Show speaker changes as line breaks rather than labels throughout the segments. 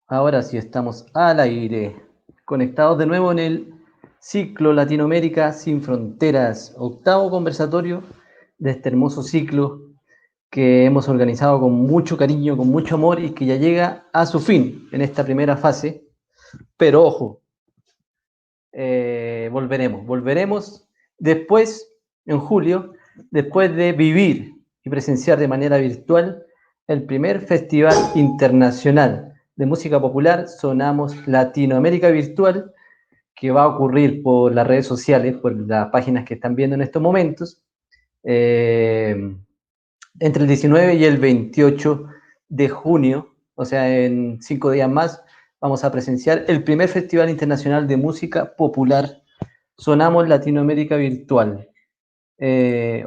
Ahora sí estamos al aire, conectados de nuevo en el ciclo Latinoamérica sin Fronteras, octavo conversatorio de este hermoso ciclo que hemos organizado con mucho cariño, con mucho amor y que ya llega a su fin en esta primera fase. Pero ojo, volveremos después, en julio, después de vivir y presenciar de manera virtual el primer Festival Internacional de Música Popular Sonamos Latinoamérica Virtual, que va a ocurrir por las redes sociales, por las páginas que están viendo en estos momentos, entre el 19 y el 28 de junio, o sea, en 5 días más, vamos a presenciar el primer Festival Internacional de Música Popular Sonamos Latinoamérica Virtual.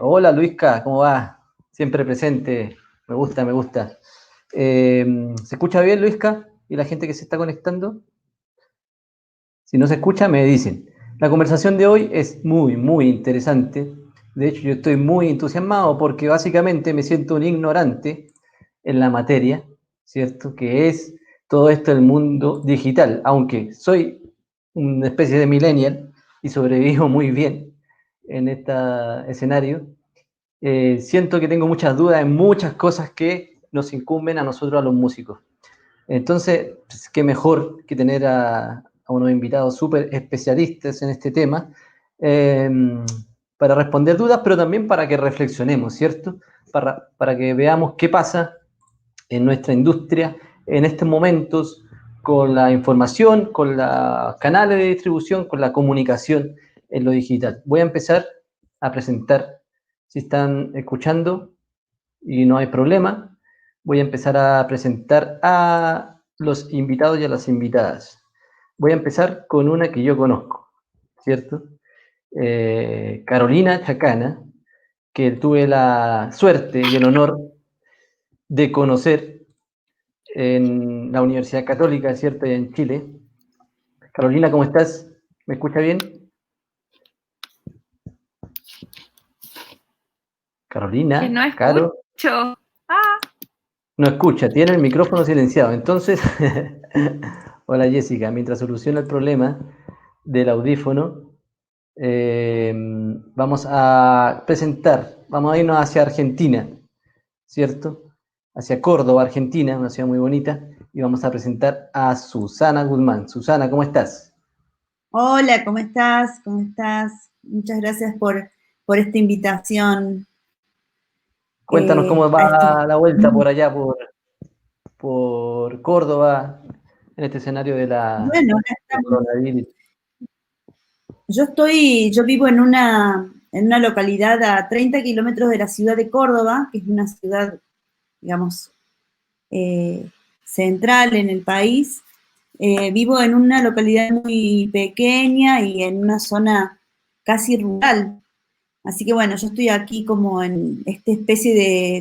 Hola Luisca, ¿cómo va? Siempre presente, me gusta, me gusta. ¿Se escucha bien, Luisca? ¿Y la gente que se está conectando? Si no se escucha, me dicen. La conversación de hoy es muy, muy interesante. De hecho, yo estoy muy entusiasmado porque básicamente me siento un ignorante en la materia, ¿cierto? Que es todo esto del mundo digital. Aunque soy una especie de millennial y sobrevivo muy bien en este escenario, siento que tengo muchas dudas en muchas cosas que nos incumben a nosotros, a los músicos. Entonces, pues, qué mejor que tener a unos invitados súper especialistas en este tema eh, para responder dudas, pero también para que reflexionemos, ¿cierto? Para que veamos qué pasa en nuestra industria en estos momentos con la información, con los canales de distribución, con la comunicación en lo digital. Voy a empezar a presentar, si están escuchando y no hay problema, voy a empezar a presentar a los invitados y a las invitadas. Voy a empezar con una que yo conozco, ¿cierto? Carolina Chacana, que tuve la suerte y el honor de conocer en la Universidad Católica, ¿cierto? En Chile. Carolina, ¿cómo estás? ¿Me escucha bien?
Que no
Carolina, Caro,
escucho. Ah,
no escucha, tiene el micrófono silenciado. Entonces, hola Jessica, mientras soluciona el problema del audífono, vamos a presentar, vamos a irnos hacia Argentina, ¿cierto? Hacia Córdoba, Argentina, una ciudad muy bonita, y vamos a presentar a Susana Guzmán. Susana, ¿cómo estás?
Hola, ¿cómo estás? ¿Cómo estás? Muchas gracias por esta invitación
Cuéntanos cómo
a estos...
va la vuelta por allá, por Córdoba, en este escenario de
Bueno, acá
del
estamos.
coronavirus.
Yo vivo en una localidad a 30 kilómetros de la ciudad de Córdoba, que es una ciudad, digamos, eh, central en el país. Vivo en una localidad muy pequeña y en una zona casi rural. Así que bueno, yo estoy aquí como en esta especie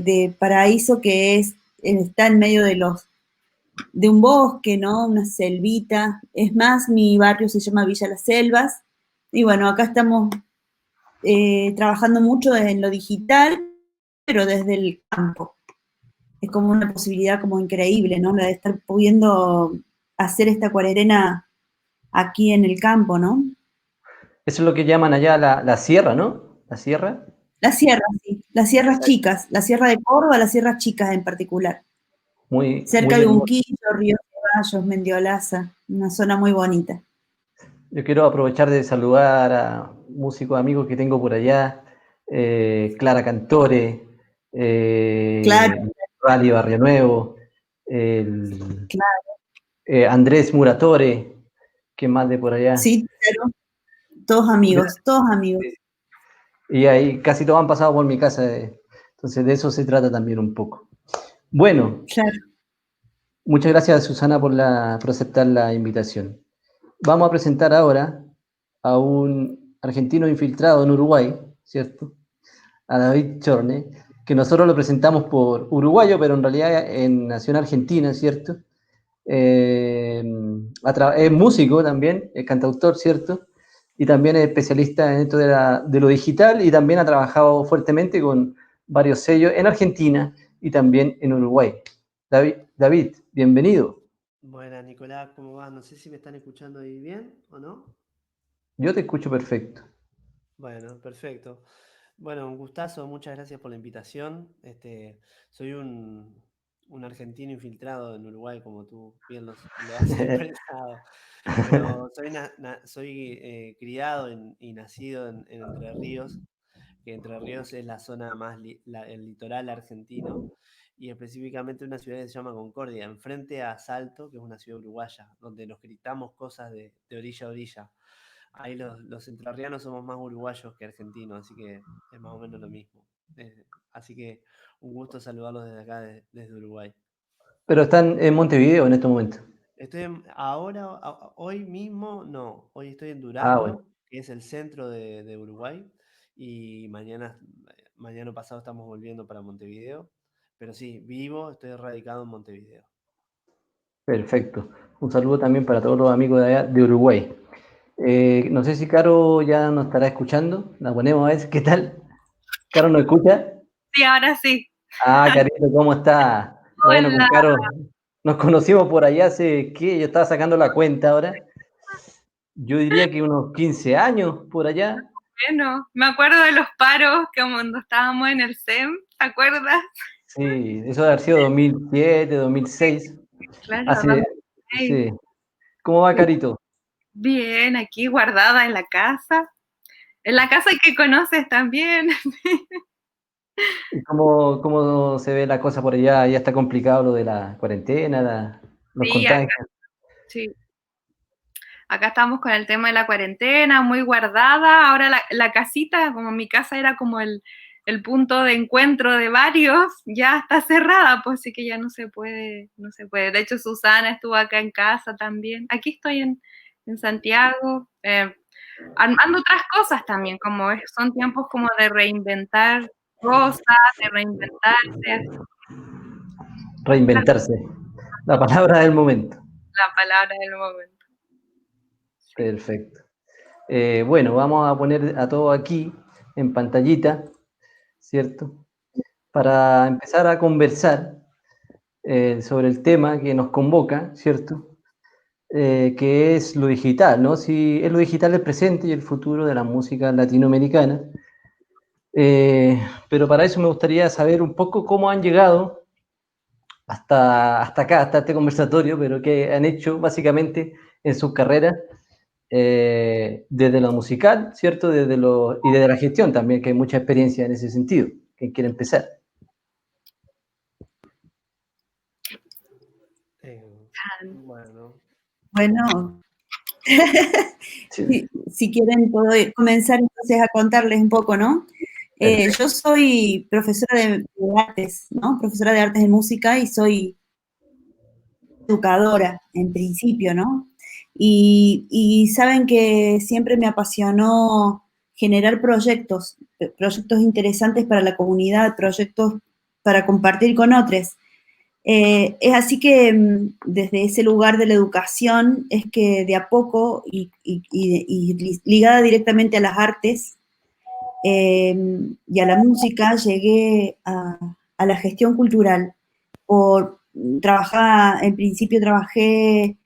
de paraíso que está en medio de un bosque, ¿no? Una selvita. Es más, mi barrio se llama Villa Las Selvas. Y bueno, acá estamos trabajando mucho en lo digital, pero desde el campo. Es como una posibilidad como increíble, ¿no? La de estar pudiendo hacer esta cuarentena aquí en el campo, ¿no?
Eso es lo que llaman allá la sierra, ¿no? La sierra.
Las sierras, sí, las sierras
Exacto.
chicas, la sierra de Córdoba, las sierras chicas en particular.
Muy,
Cerca
muy
de
hermoso.
Unquillo, Río Ceballos, Mendiolaza, una zona muy bonita.
Yo quiero aprovechar de saludar a músicos amigos que tengo por allá, Clara Cantore,
Claro,
Rally Barrio Nuevo, el,
claro,
Andrés Muratore, que más de por allá.
sí, claro, todos amigos, todos amigos.
Y ahí casi todos han pasado por mi casa, entonces de eso se trata también un poco. Bueno,
Claro.
muchas gracias Susana por aceptar la invitación. Vamos a presentar ahora a un argentino infiltrado en Uruguay, ¿cierto? A David Chorne, que nosotros lo presentamos por uruguayo, pero en realidad nació en Argentina, ¿cierto? Es músico también, es cantautor, ¿cierto? Y también es especialista en esto de lo digital y también ha trabajado fuertemente con varios sellos en Argentina y también en Uruguay. David, bienvenido.
Buenas, Nicolás, ¿cómo va? No sé si me están escuchando ahí bien o no.
Yo te escucho perfecto.
Bueno, perfecto. Bueno, un gustazo, muchas gracias por la invitación. Soy un argentino infiltrado en Uruguay, como tú bien lo has expresado. Pero soy criado y nacido en Entre Ríos, que Entre Ríos es la zona más, el litoral argentino, y específicamente una ciudad que se llama Concordia, enfrente a Salto, que es una ciudad uruguaya, donde nos gritamos cosas de orilla a orilla. Ahí los entrerrianos somos más uruguayos que argentinos, así que es más o menos lo mismo. Así que un gusto saludarlos desde acá, desde Uruguay.
Pero están en Montevideo en este momento.
Hoy mismo no, hoy estoy en
Ah,
Durazno,
bueno.
que es el centro de Uruguay, y mañana pasado estamos volviendo para Montevideo, pero sí, estoy radicado en Montevideo.
Perfecto. Un saludo también para todos los amigos de allá de Uruguay. No sé si Caro ya nos estará escuchando. La ponemos a ver qué tal. ¿Caro nos escucha?
Sí, ahora sí.
Ah, Carito, ¿cómo está? Bueno, con
Hola.
Caro nos conocimos por allá hace, ¿qué? Yo estaba sacando la cuenta ahora. Yo diría que unos 15 años por allá.
Bueno, me acuerdo de los paros que cuando estábamos en el SEM, ¿te acuerdas?
Sí, eso debe haber sido 2007, 2006.
Claro,
Hace, sí. ¿Cómo va, Carito?
bien, aquí guardada en la casa que conoces también.
¿Y cómo se ve la cosa por allá? ¿Ya está complicado lo de la cuarentena, los
Sí, acá,
contagios?
sí. Acá estamos con el tema de la cuarentena, muy guardada. Ahora la casita, como mi casa era como el punto de encuentro de varios, ya está cerrada, pues sí que ya no se puede, no se puede. De hecho, Susana estuvo acá en casa también. Aquí estoy en Santiago, armando otras cosas también, son tiempos como de reinventar cosas, de reinventarse,
Reinventarse. La palabra del momento.
la palabra del momento.
Perfecto. Bueno, vamos a poner a todo aquí en pantallita, ¿cierto? Para empezar a conversar sobre el tema que nos convoca, ¿cierto? Que es lo digital, ¿no? Si es lo digital el presente y el futuro de la música latinoamericana. Pero para eso me gustaría saber un poco cómo han llegado hasta acá, hasta este conversatorio, pero qué han hecho básicamente en sus carreras desde lo musical, ¿cierto? Y desde la gestión también, que hay mucha experiencia en ese sentido. ¿Quién quiere empezar?
Bueno,
Sí.
si quieren puedo comenzar entonces a contarles un poco, ¿no? Yo soy profesora de artes, ¿no? Profesora de artes de música y soy educadora en principio, ¿no? Y saben que siempre me apasionó generar proyectos interesantes para la comunidad, proyectos para compartir con otros. Es así que desde ese lugar de la educación es que de a poco y ligada directamente a las artes y a la música llegué a la gestión cultural. En principio trabajé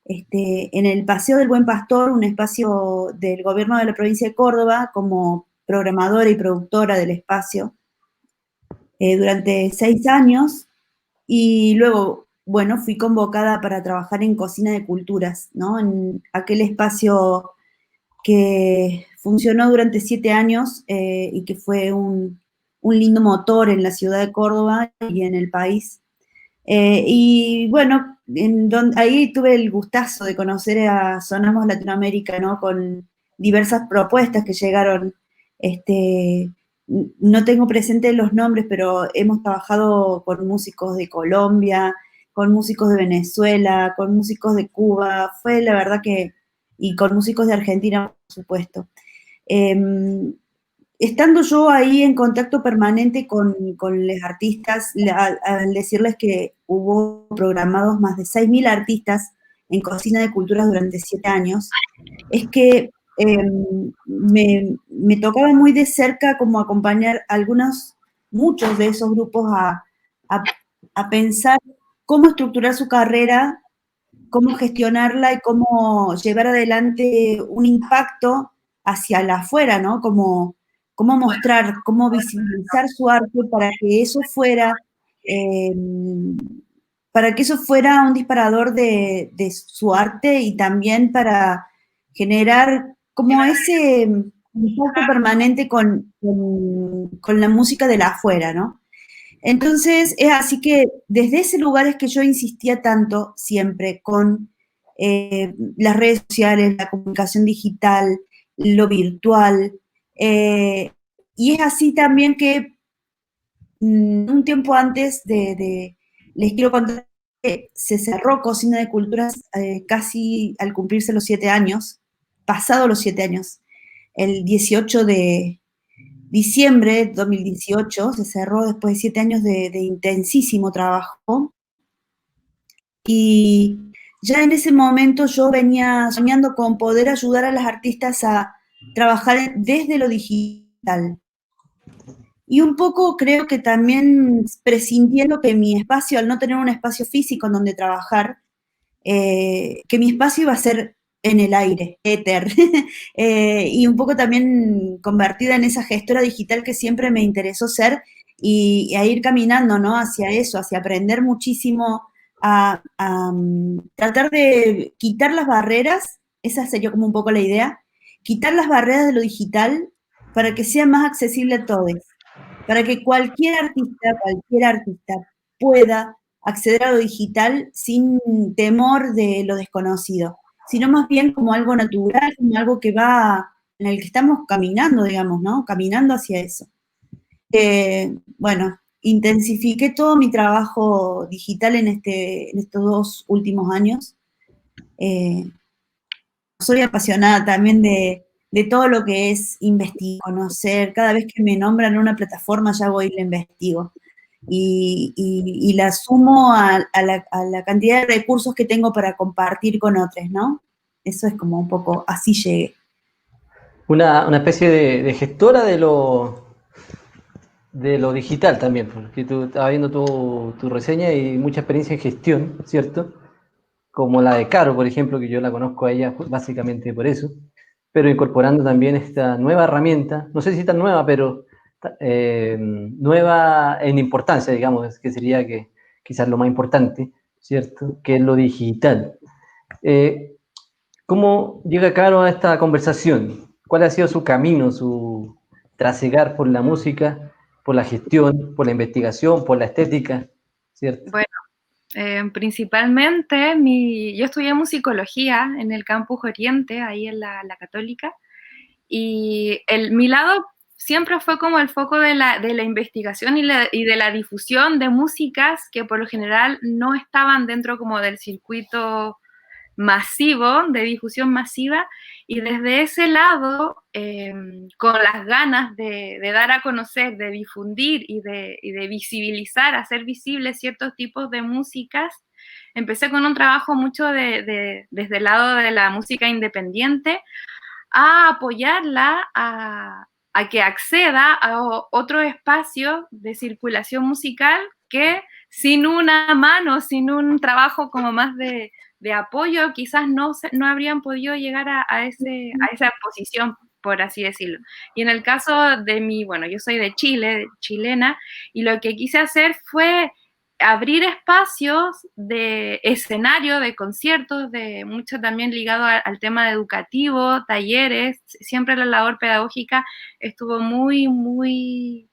en el Paseo del Buen Pastor, un espacio del gobierno de la provincia de Córdoba, como programadora y productora del espacio durante 6 años. Y luego, bueno, fui convocada para trabajar en Cocina de Culturas, ¿no? En aquel espacio que funcionó durante 7 años y que fue un lindo motor en la ciudad de Córdoba y en el país. Y bueno, ahí tuve el gustazo de conocer a Sonamos Latinoamérica, ¿no? Con diversas propuestas que llegaron. No tengo presente los nombres, pero hemos trabajado con músicos de Colombia, con músicos de Venezuela, con músicos de Cuba. Fue la verdad y con músicos de Argentina, por supuesto. Estando yo ahí en contacto permanente con los artistas, al decirles que hubo programados más de 6.000 artistas en Cocina de Culturas durante 7 años, es que me tocaba muy de cerca como acompañar muchos de esos grupos a pensar cómo estructurar su carrera cómo gestionarla y cómo llevar adelante un impacto hacia la afuera, ¿no? Cómo mostrar, cómo visibilizar su arte para que eso fuera un disparador de su arte y también para generar como ese impacto permanente con la música de la afuera, ¿no? Entonces, es así que desde ese lugar es que yo insistía tanto siempre con las redes sociales, la comunicación digital, lo virtual. Y es así también que un tiempo antes les quiero contar que se cerró Cocina de Culturas casi al cumplirse los 7 años, pasado los 7 años, el 18 de diciembre de 2018, se cerró después de 7 años de intensísimo trabajo. Y ya en ese momento yo venía soñando con poder ayudar a las artistas a trabajar desde lo digital. Y un poco creo que también prescindiendo que mi espacio, al no tener un espacio físico en donde trabajar, que mi espacio iba a ser en el aire, éter, y un poco también convertida en esa gestora digital que siempre me interesó ser y a ir caminando, ¿no? Hacia eso, hacia aprender muchísimo, a tratar de quitar las barreras, esa sería como un poco la idea, quitar las barreras de lo digital para que sea más accesible a todos, para que cualquier artista pueda acceder a lo digital sin temor de lo desconocido, sino más bien como algo natural, como algo que va, en el que estamos caminando, digamos, ¿no? Caminando hacia eso. Bueno, intensifiqué todo mi trabajo digital en estos 2 últimos años. Soy apasionada también de todo lo que es investigar, conocer. Cada vez que me nombran en una plataforma ya voy y la investigo. Y la sumo a la cantidad de recursos que tengo para compartir con otros, ¿no? Eso es como un poco, así llegué.
Una especie de gestora de lo digital también, porque tú estabas viendo tu reseña y mucha experiencia en gestión, ¿cierto? Como la de Caro, por ejemplo, que yo la conozco a ella básicamente por eso, pero incorporando también esta nueva herramienta, no sé si tan nueva, pero nueva en importancia, digamos, que sería que quizás lo más importante, ¿cierto? Que es lo digital. ¿Cómo llega Caro a esta conversación? ¿Cuál ha sido su camino, su trasegar por la música, por la gestión, por la investigación, por la estética, ¿cierto?
Bueno, principalmente yo estudié musicología en el Campus Oriente, ahí en la Católica, y mi lado siempre fue como el foco de la investigación y de la difusión de músicas que por lo general no estaban dentro como del circuito masivo, de difusión masiva, y desde ese lado, con las ganas de dar a conocer, de difundir y de visibilizar, hacer visibles ciertos tipos de músicas, empecé con un trabajo mucho desde el lado de la música independiente, a apoyarla, a que acceda a otro espacio de circulación musical que sin una mano, sin un trabajo como más de apoyo, quizás no habrían podido llegar a esa posición, por así decirlo. Y en el caso de bueno, yo soy de Chile, chilena, y lo que quise hacer fue abrir espacios de escenario, de conciertos, de mucho también ligado al tema educativo, talleres. Siempre la labor pedagógica estuvo muy, muy,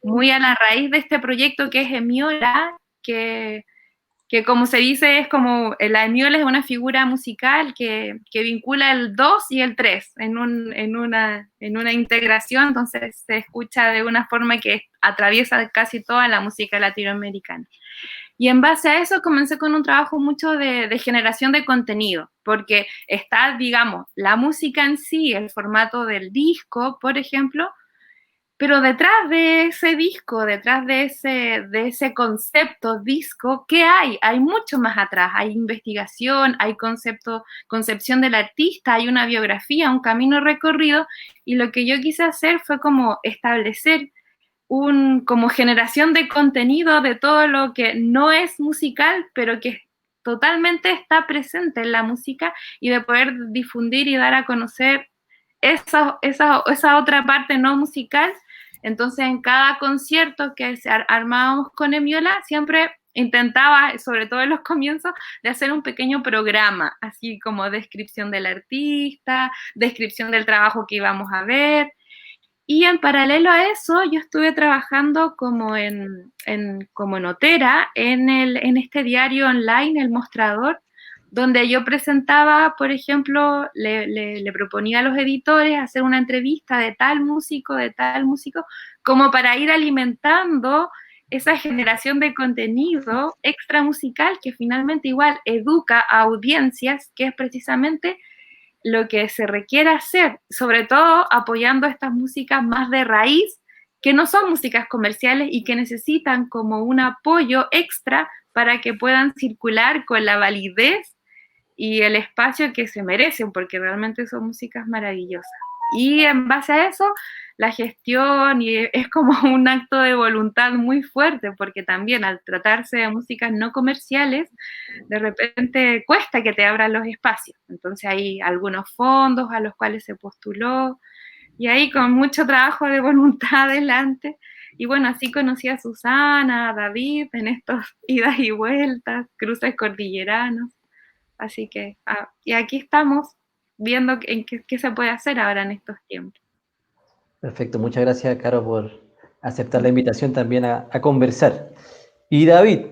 muy a la raíz de este proyecto que es Emiola, que como se dice, es como, la Emiola es una figura musical que vincula el 2 y el 3 en una integración, entonces se escucha de una forma que atraviesa casi toda la música latinoamericana. Y en base a eso comencé con un trabajo mucho de generación de contenido, porque está, digamos, la música en sí, el formato del disco, por ejemplo, pero detrás de ese disco, detrás de ese concepto disco, ¿qué hay? Hay mucho más atrás, hay investigación, hay concepción del artista, hay una biografía, un camino recorrido, y lo que yo quise hacer fue como establecer como generación de contenido de todo lo que no es musical, pero que es totalmente está presente en la música y de poder difundir y dar a conocer esa otra parte no musical. Entonces, en cada concierto que armábamos con Emiola, siempre intentaba, sobre todo en los comienzos, de hacer un pequeño programa, así como descripción del artista, descripción del trabajo que íbamos a ver. Y en paralelo a eso, yo estuve trabajando como notera en este diario online, El Mostrador, donde yo presentaba, por ejemplo, le proponía a los editores hacer una entrevista de tal músico, como para ir alimentando esa generación de contenido extra musical que finalmente igual educa a audiencias, que es precisamente lo que se requiere hacer, sobre todo apoyando estas músicas más de raíz, que no son músicas comerciales y que necesitan como un apoyo extra para que puedan circular con la validez y el espacio que se merecen, porque realmente son músicas maravillosas. Y en base a eso, la gestión y es como un acto de voluntad muy fuerte, porque también al tratarse de músicas no comerciales, de repente cuesta que te abran los espacios. Entonces hay algunos fondos a los cuales se postuló, y ahí con mucho trabajo de voluntad adelante. Y bueno, así conocí a Susana, a David, en estos idas y vueltas, cruces cordilleranos. Así que, y aquí estamos viendo qué se puede hacer ahora en estos tiempos.
Perfecto, muchas gracias, Caro, por aceptar la invitación también a conversar. Y David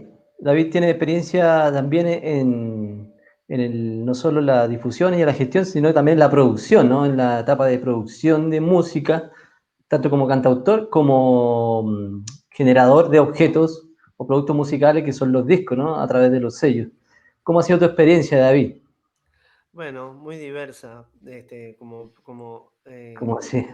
tiene experiencia también no solo la difusión y la gestión, sino también la producción, ¿no? En la etapa de producción de música, tanto como cantautor como generador de objetos o productos musicales que son los discos, ¿no? A través de los sellos. ¿Cómo ha sido tu experiencia, David?
Bueno, muy diversa,
¿Cómo así?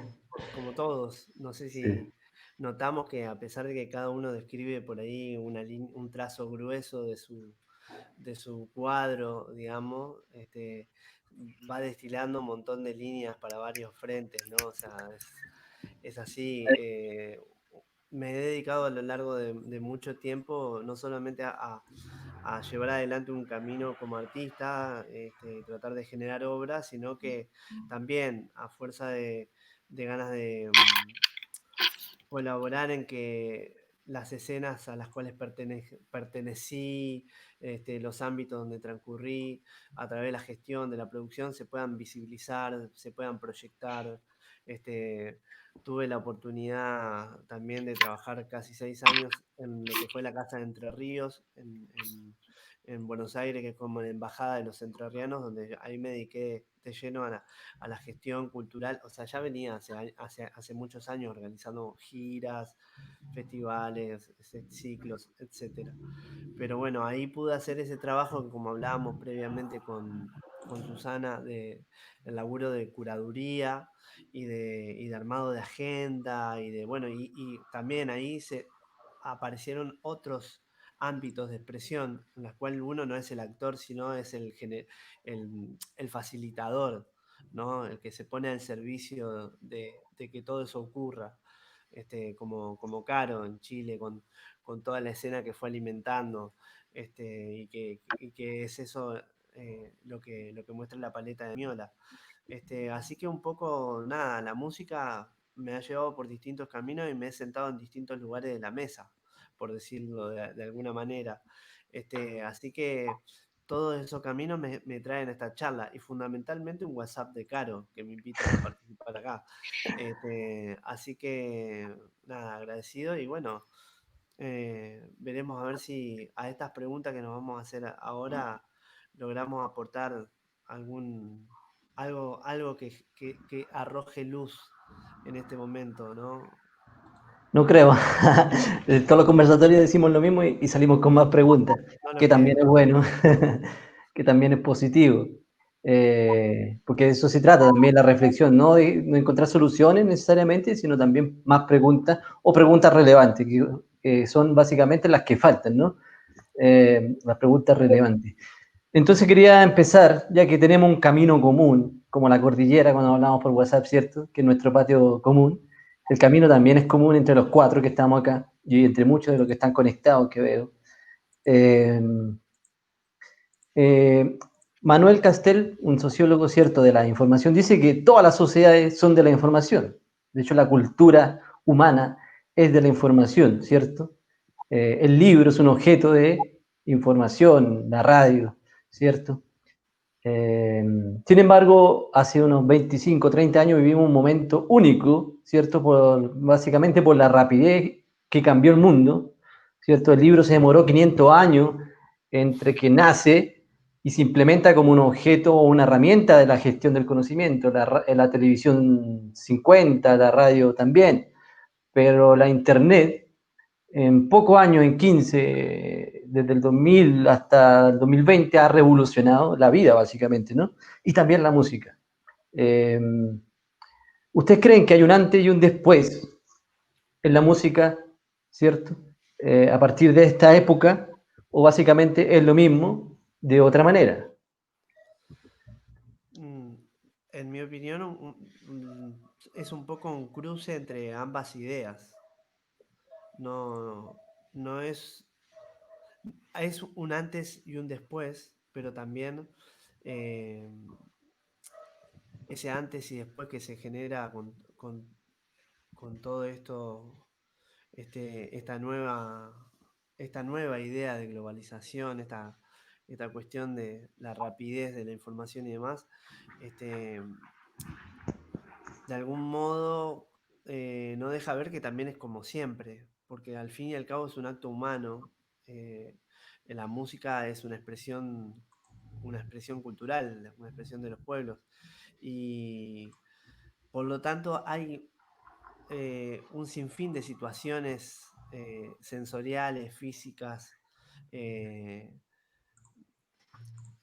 como todos. No sé
Sí.
si notamos que a pesar de que cada uno describe por ahí un trazo grueso de su cuadro, digamos, va destilando un montón de líneas para varios frentes, ¿no? O sea, es así. Me he dedicado a lo largo de mucho tiempo no solamente a llevar adelante un camino como artista, tratar de generar obras, sino que también a fuerza de ganas de colaborar en que las escenas a las cuales pertenecí, los ámbitos donde transcurrí, a través de la gestión, de la producción, se puedan visibilizar, se puedan proyectar. Tuve la oportunidad también de trabajar casi 6 años en lo que fue la Casa de Entre Ríos, en Buenos Aires, que es como la embajada de los entrerrianos, donde ahí me dediqué de lleno a la gestión cultural. O sea, ya venía hace muchos años organizando giras, festivales, ciclos, etc. Pero bueno, ahí pude hacer ese trabajo, como hablábamos previamente con Susana, el laburo de curaduría y de armado de agenda, y también ahí se aparecieron otros ámbitos de expresión en los cuales uno no es el actor, sino es el facilitador, ¿no? El que se pone al servicio de que todo eso ocurra, como Caro en Chile, con toda la escena que fue alimentando, y que es eso lo que muestra la paleta de Miola. Así que un poco, nada, la música me ha llevado por distintos caminos y me he sentado en distintos lugares de la mesa, por decirlo de alguna manera. Así que todos esos caminos me traen a esta charla y fundamentalmente un WhatsApp de Caro que me invita a participar acá. Así que nada, agradecido y bueno, veremos a ver si a estas preguntas que nos vamos a hacer ahora logramos aportar algo que arroje luz en este momento, ¿no?
No creo. En todos los conversatorios decimos lo mismo y salimos con más preguntas,
No lo
que también es
creo.
bueno, que también es positivo. Porque de eso se trata también la reflexión, no de no encontrar soluciones necesariamente, sino también más preguntas o preguntas relevantes, que son básicamente las que faltan, ¿no? Las preguntas relevantes. Entonces quería empezar, ya que tenemos un camino común, como la cordillera cuando hablamos por WhatsApp, ¿cierto? Que es nuestro patio común. El camino también es común entre los 4 que estamos acá y entre muchos de los que están conectados que veo. Manuel Castel, un sociólogo cierto de la información, dice que todas las sociedades son de la información. De hecho, la cultura humana es de la información, ¿cierto? El libro es un objeto de información, la radio, ¿cierto? Sin embargo, hace unos 25, 30 años vivimos un momento único, ¿cierto? Básicamente por la rapidez que cambió el mundo, ¿cierto? El libro se demoró 500 años entre que nace y se implementa como un objeto o una herramienta de la gestión del conocimiento. La televisión 50, la radio también, pero la Internet en pocos años, en 15, desde el 2000 hasta el 2020, ha revolucionado la vida, básicamente, ¿no? Y también la música. Eh, ¿Ustedes creen que hay un antes y un después en la música, ¿cierto? A partir de esta época, o básicamente es lo mismo de otra manera.
En mi opinión, es un poco un cruce entre ambas ideas. No es un antes y un después, pero también ese antes y después que se genera con todo esto, esta nueva idea de globalización, esta cuestión de la rapidez de la información y demás, de algún modo no deja ver que también es como siempre, porque al fin y al cabo es un acto humano. La música es una expresión cultural, una expresión de los pueblos. Y por lo tanto hay un sinfín de situaciones sensoriales, físicas,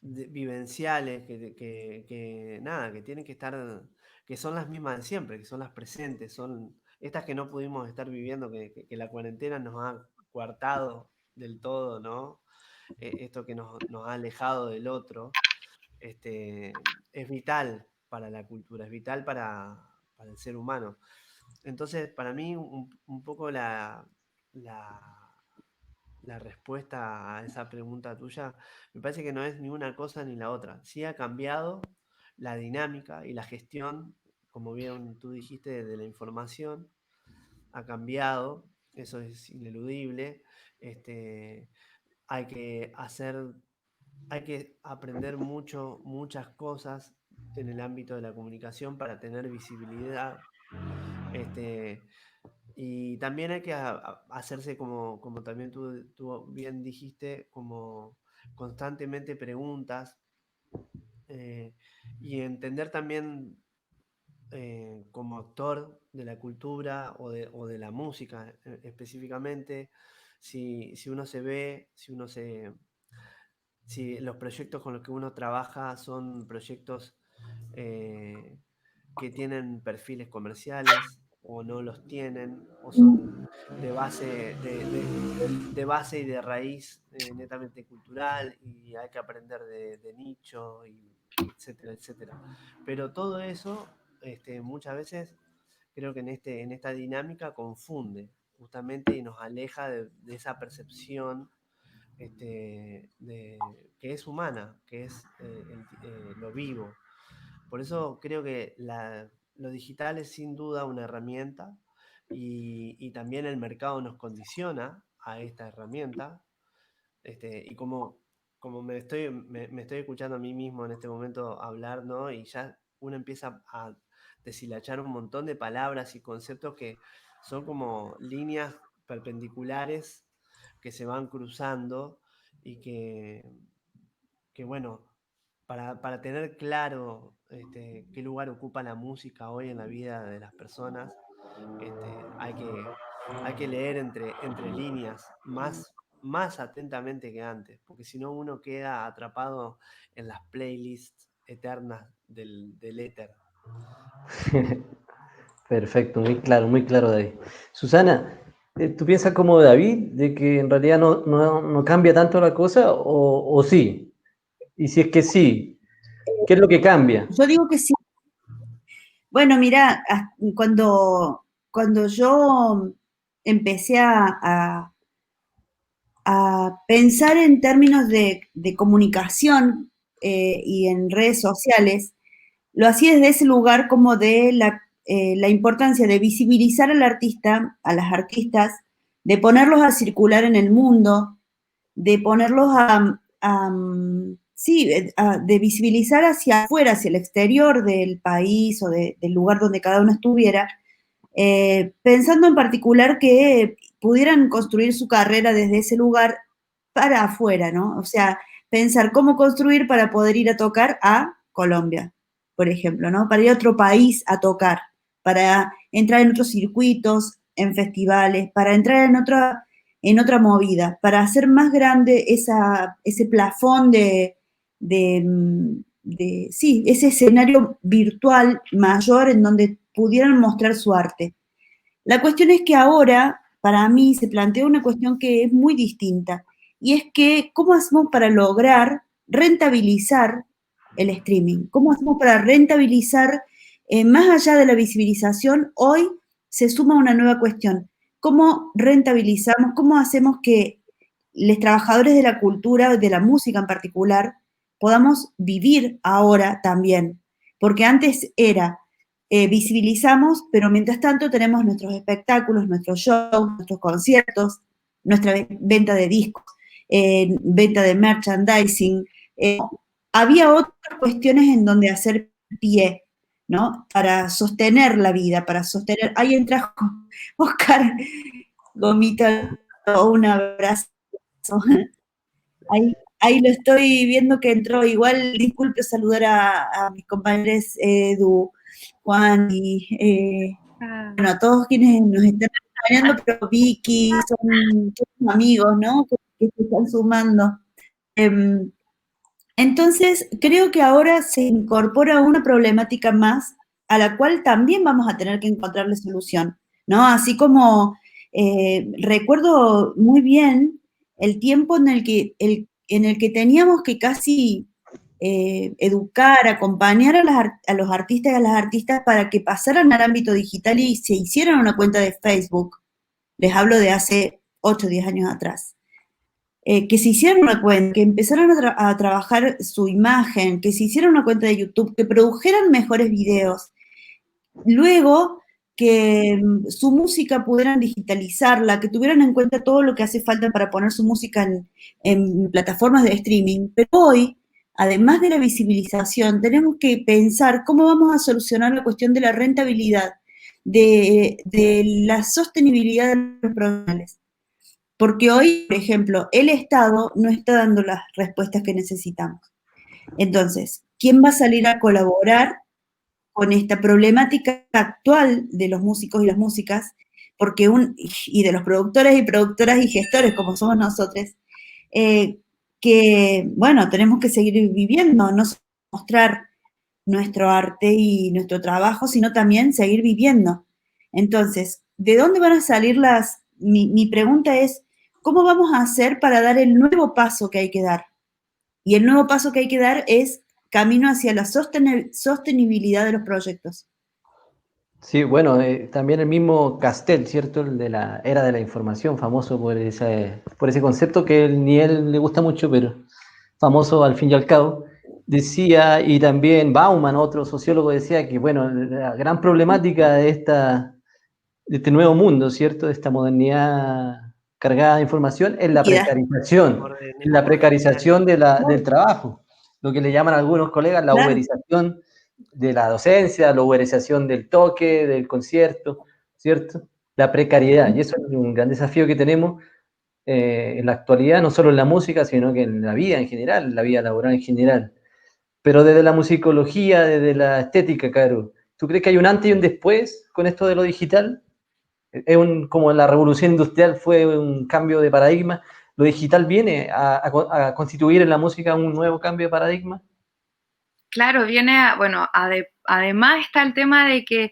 vivenciales, nada, que tienen que estar, que son las mismas de siempre, que son las presentes, son estas que no pudimos estar viviendo, que la cuarentena nos ha coartado del todo, ¿no? Esto que nos ha alejado del otro, es vital para la cultura, es vital para el ser humano. Entonces, para mí, un poco la respuesta a esa pregunta tuya, me parece que no es ni una cosa ni la otra. Sí ha cambiado la dinámica y la gestión, como bien tú dijiste, de la información, ha cambiado, eso es ineludible. Hay que aprender muchas cosas en el ámbito de la comunicación para tener visibilidad. Y también hay que hacerse, como también tú bien dijiste, como constantemente preguntas, y entender también como actor de la cultura o de la música específicamente, si uno se ve, si los proyectos con los que uno trabaja son proyectos que tienen perfiles comerciales o no los tienen, o son de base, de base y de raíz netamente cultural, y hay que aprender de nicho, y etcétera, etcétera. Pero todo eso muchas veces creo que en esta dinámica confunde justamente y nos aleja de esa percepción que es humana, que es lo vivo. Por eso creo que lo digital es sin duda una herramienta, y también el mercado nos condiciona a esta herramienta. Y como me estoy escuchando a mí mismo en este momento hablar, ¿no? Y ya uno empieza a deshilachar un montón de palabras y conceptos que son como líneas perpendiculares que se van cruzando, y que bueno, para tener claro qué lugar ocupa la música hoy en la vida de las personas, hay que leer entre líneas más atentamente que antes, porque si no uno queda atrapado en las playlists eternas del éter.
Perfecto, muy claro, David. Susana, ¿tú piensas como David, de que en realidad no cambia tanto la cosa, o sí? Y si es que sí, ¿qué es lo que cambia?
Yo digo que sí. Bueno, mira, cuando yo empecé a pensar en términos de comunicación y en redes sociales, lo hacía desde ese lugar como de la importancia de visibilizar al artista, a las artistas, de ponerlos a circular en el mundo, de ponerlos de visibilizar hacia afuera, hacia el exterior del país o del lugar donde cada uno estuviera, pensando en particular que pudieran construir su carrera desde ese lugar para afuera, ¿no? O sea, pensar cómo construir para poder ir a tocar a Colombia, por ejemplo, ¿no? Para ir a otro país a tocar, para entrar en otros circuitos, en festivales, para entrar en otra movida, para hacer más grande ese plafón sí, ese escenario virtual mayor en donde pudieran mostrar su arte. La cuestión es que ahora, para mí, se plantea una cuestión que es muy distinta, y es que, ¿cómo hacemos para lograr rentabilizar el streaming? ¿Cómo hacemos para rentabilizar, más allá de la visibilización? Hoy se suma una nueva cuestión. ¿Cómo rentabilizamos, cómo hacemos que los trabajadores de la cultura, de la música en particular, podamos vivir ahora también? Porque antes era visibilizamos, pero mientras tanto tenemos nuestros espectáculos, nuestros shows, nuestros conciertos, nuestra venta de discos, venta de merchandising. Había otras cuestiones en donde hacer pie, ¿no? Para sostener la vida, para sostener. Ahí entra Oscar Gomita, un abrazo. Ahí lo estoy viendo que entró. Igual, disculpe saludar a mis compañeros Edu, Juan y bueno, a todos quienes nos están acompañando, pero Vicky, son todos amigos, ¿no? Que se están sumando. Entonces, creo que ahora se incorpora una problemática más a la cual también vamos a tener que encontrarle solución, ¿no? Así como recuerdo muy bien el tiempo en el que teníamos que casi educar, acompañar a los artistas y a las artistas para que pasaran al ámbito digital y se hicieran una cuenta de Facebook. Les hablo de hace 8 o 10 años atrás. Que se hicieran una cuenta, que empezaran a trabajar su imagen, que se hicieran una cuenta de YouTube, que produjeran mejores videos. Luego, que su música pudieran digitalizarla, que tuvieran en cuenta todo lo que hace falta para poner su música en plataformas de streaming. Pero hoy, además de la visibilización, tenemos que pensar cómo vamos a solucionar la cuestión de la rentabilidad, de la sostenibilidad de los profesionales. Porque hoy, por ejemplo, el Estado no está dando las respuestas que necesitamos. Entonces, ¿quién va a salir a colaborar con esta problemática actual de los músicos y las músicas? Y de los productores y productoras y gestores, como somos nosotros, que, bueno, tenemos que seguir viviendo, no solo mostrar nuestro arte y nuestro trabajo, sino también seguir viviendo. Entonces, ¿de dónde van a salir mi pregunta es, ¿cómo vamos a hacer para dar el nuevo paso que hay que dar? Y el nuevo paso que hay que dar es camino hacia la sostenibilidad de los proyectos.
Sí, bueno, también el mismo Castel, ¿cierto? El de la era de la información, famoso por ese concepto que ni él le gusta mucho, pero famoso al fin y al cabo, decía, y también Bauman, otro sociólogo, decía que, bueno, la gran problemática de este nuevo mundo, ¿cierto? De esta modernidad cargada de información es la precarización del trabajo, lo que le llaman algunos colegas la uberización de la docencia, la uberización del toque, del concierto, ¿cierto? La precariedad, y eso es un gran desafío que tenemos en la actualidad, no solo en la música, sino que en la vida en general, en la vida laboral en general. Pero desde la musicología, desde la estética, Caro, ¿tú crees que hay un antes y un después con esto de lo digital? Como la revolución industrial fue un cambio de paradigma, ¿lo digital viene a constituir en la música un nuevo cambio de paradigma?
Claro, además está el tema de que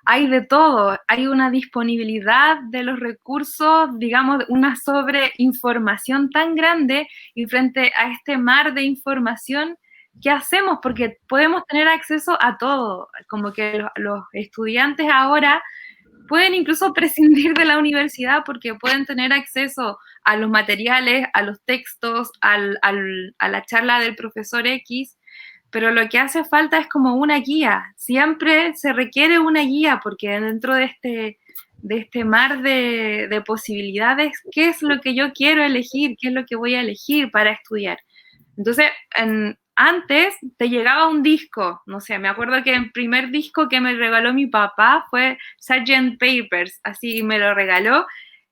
hay de todo, hay una disponibilidad de los recursos, digamos, una sobreinformación tan grande, y frente a este mar de información, ¿qué hacemos? Porque podemos tener acceso a todo, como que los estudiantes ahora pueden incluso prescindir de la universidad porque pueden tener acceso a los materiales, a los textos, a la charla del profesor X, pero lo que hace falta es como una guía. Siempre se requiere una guía porque dentro de este mar de posibilidades, ¿qué es lo que yo quiero elegir? ¿Qué es lo que voy a elegir para estudiar? Entonces, antes te llegaba un disco, no sé, me acuerdo que el primer disco que me regaló mi papá fue Sgt. Papers, así me lo regaló,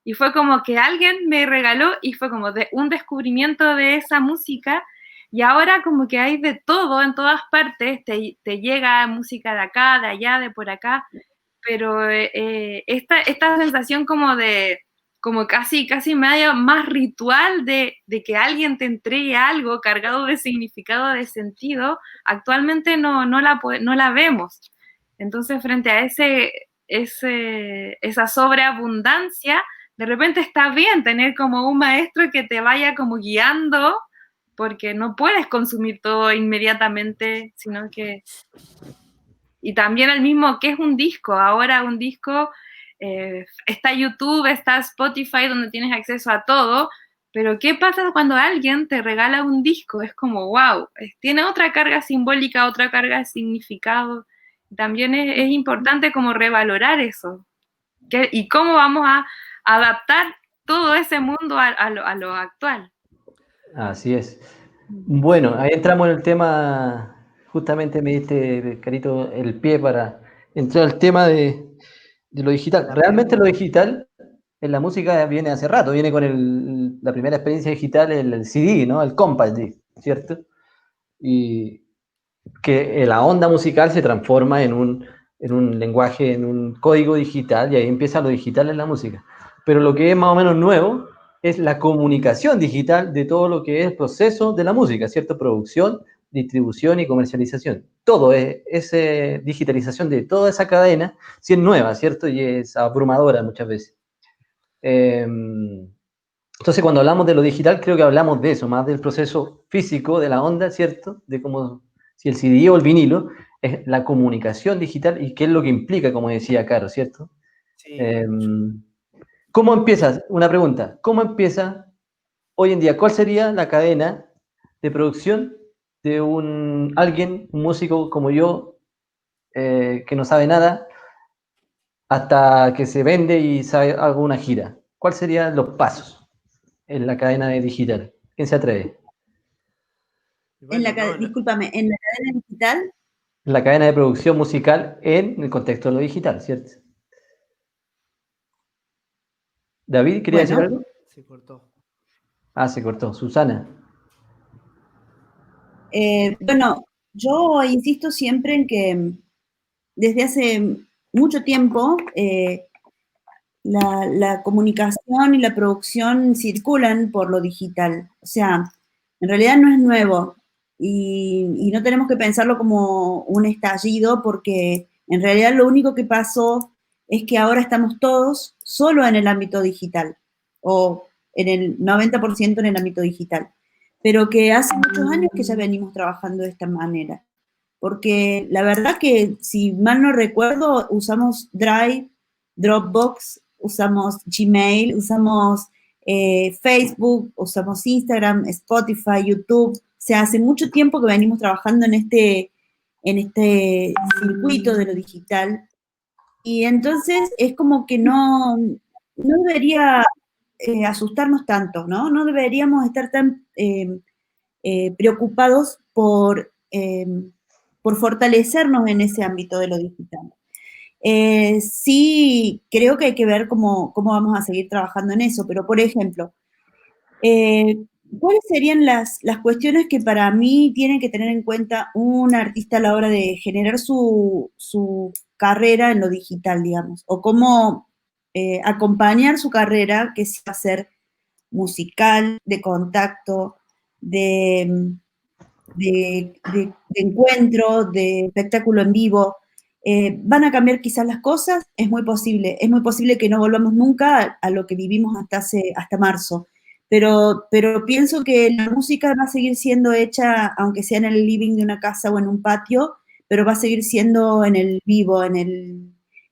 y fue como que alguien me regaló y fue como un descubrimiento de esa música, y ahora como que hay de todo en todas partes, te llega música de acá, de allá, de por acá, pero esta sensación como casi medio más ritual de que alguien te entregue algo cargado de significado, de sentido, actualmente no la vemos. Entonces, frente a esa sobreabundancia, de repente está bien tener como un maestro que te vaya como guiando, porque no puedes consumir todo inmediatamente, sino que... Y también el mismo, ¿qué es un disco? Ahora un disco, está YouTube, está Spotify, donde tienes acceso a todo, pero ¿qué pasa cuando alguien te regala un disco? Es como, wow, tiene otra carga simbólica, otra carga de significado. También es importante como revalorar eso. Y cómo vamos a adaptar todo ese mundo a lo actual.
Así es. Bueno, ahí entramos en el tema, justamente me diste, Carito, el pie para entrar al tema de lo digital. Realmente lo digital en la música viene hace rato, viene con la primera experiencia digital, el CD, ¿no? El compact disc, ¿cierto? Y que la onda musical se transforma en un lenguaje, en un código digital, y ahí empieza lo digital en la música. Pero lo que es más o menos nuevo es la comunicación digital de todo lo que es el proceso de la música, ¿cierto? Producción, distribución y comercialización. Todo es digitalización de toda esa cadena, si es nueva, ¿cierto? Y es abrumadora muchas veces. Entonces, cuando hablamos de lo digital, creo que hablamos de eso, más del proceso físico de la onda, ¿cierto? De cómo, si el CD o el vinilo, es la comunicación digital y qué es lo que implica, como decía Caro, ¿cierto?
Sí,
¿Cómo empieza? Una pregunta. ¿Cómo empieza hoy en día? ¿Cuál sería la cadena de producción de alguien, un músico como yo, que no sabe nada, hasta que se vende y sabe alguna gira? ¿Cuáles serían los pasos en la cadena de digital? ¿Quién se atreve?
bueno, no,
discúlpame, en la cadena digital,
La cadena de producción musical en el contexto de lo digital, ¿cierto? David, ¿quería decir
bueno,
algo?
se cortó.
Ah, se cortó. Susana.
bueno, yo insisto siempre en que desde hace mucho tiempo la comunicación y la producción circulan por lo digital. O sea, en realidad no es nuevo y no tenemos que pensarlo como un estallido porque en realidad lo único que pasó es que ahora estamos todos solo en el ámbito digital o en el 90% en el ámbito digital, pero que hace muchos años que ya venimos trabajando de esta manera. Porque la verdad que, si mal no recuerdo, usamos Drive, Dropbox, usamos Gmail, usamos Facebook, usamos Instagram, Spotify, YouTube. O sea, hace mucho tiempo que venimos trabajando en este circuito de lo digital. Y entonces es como que no debería asustarnos tanto, ¿no? No deberíamos estar tan preocupados por fortalecernos en ese ámbito de lo digital. Sí, creo que hay que ver cómo vamos a seguir trabajando en eso, pero por ejemplo, ¿cuáles serían las cuestiones que para mí tiene que tener en cuenta un artista a la hora de generar su carrera en lo digital, digamos? O cómo acompañar su carrera, que sí va a ser musical, de contacto, de encuentro, de espectáculo en vivo. ¿Van a cambiar quizás las cosas? Es muy posible que no volvamos nunca a lo que vivimos hasta marzo, pero pienso que la música va a seguir siendo hecha, aunque sea en el living de una casa o en un patio, pero va a seguir siendo en el vivo,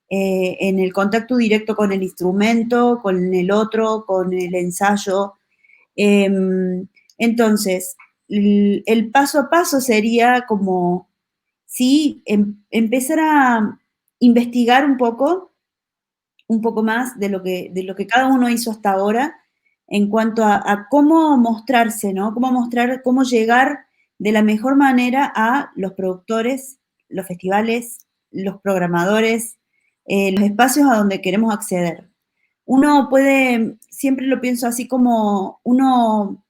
en el contacto directo con el instrumento, con el otro, con el ensayo. Entonces, el paso a paso sería como, sí, empezar a investigar un poco más de lo que cada uno hizo hasta ahora en cuanto a cómo mostrarse, ¿no? Cómo mostrar, cómo llegar de la mejor manera a los productores, los festivales, los programadores, los espacios a donde queremos acceder. Uno puede, siempre lo pienso así como uno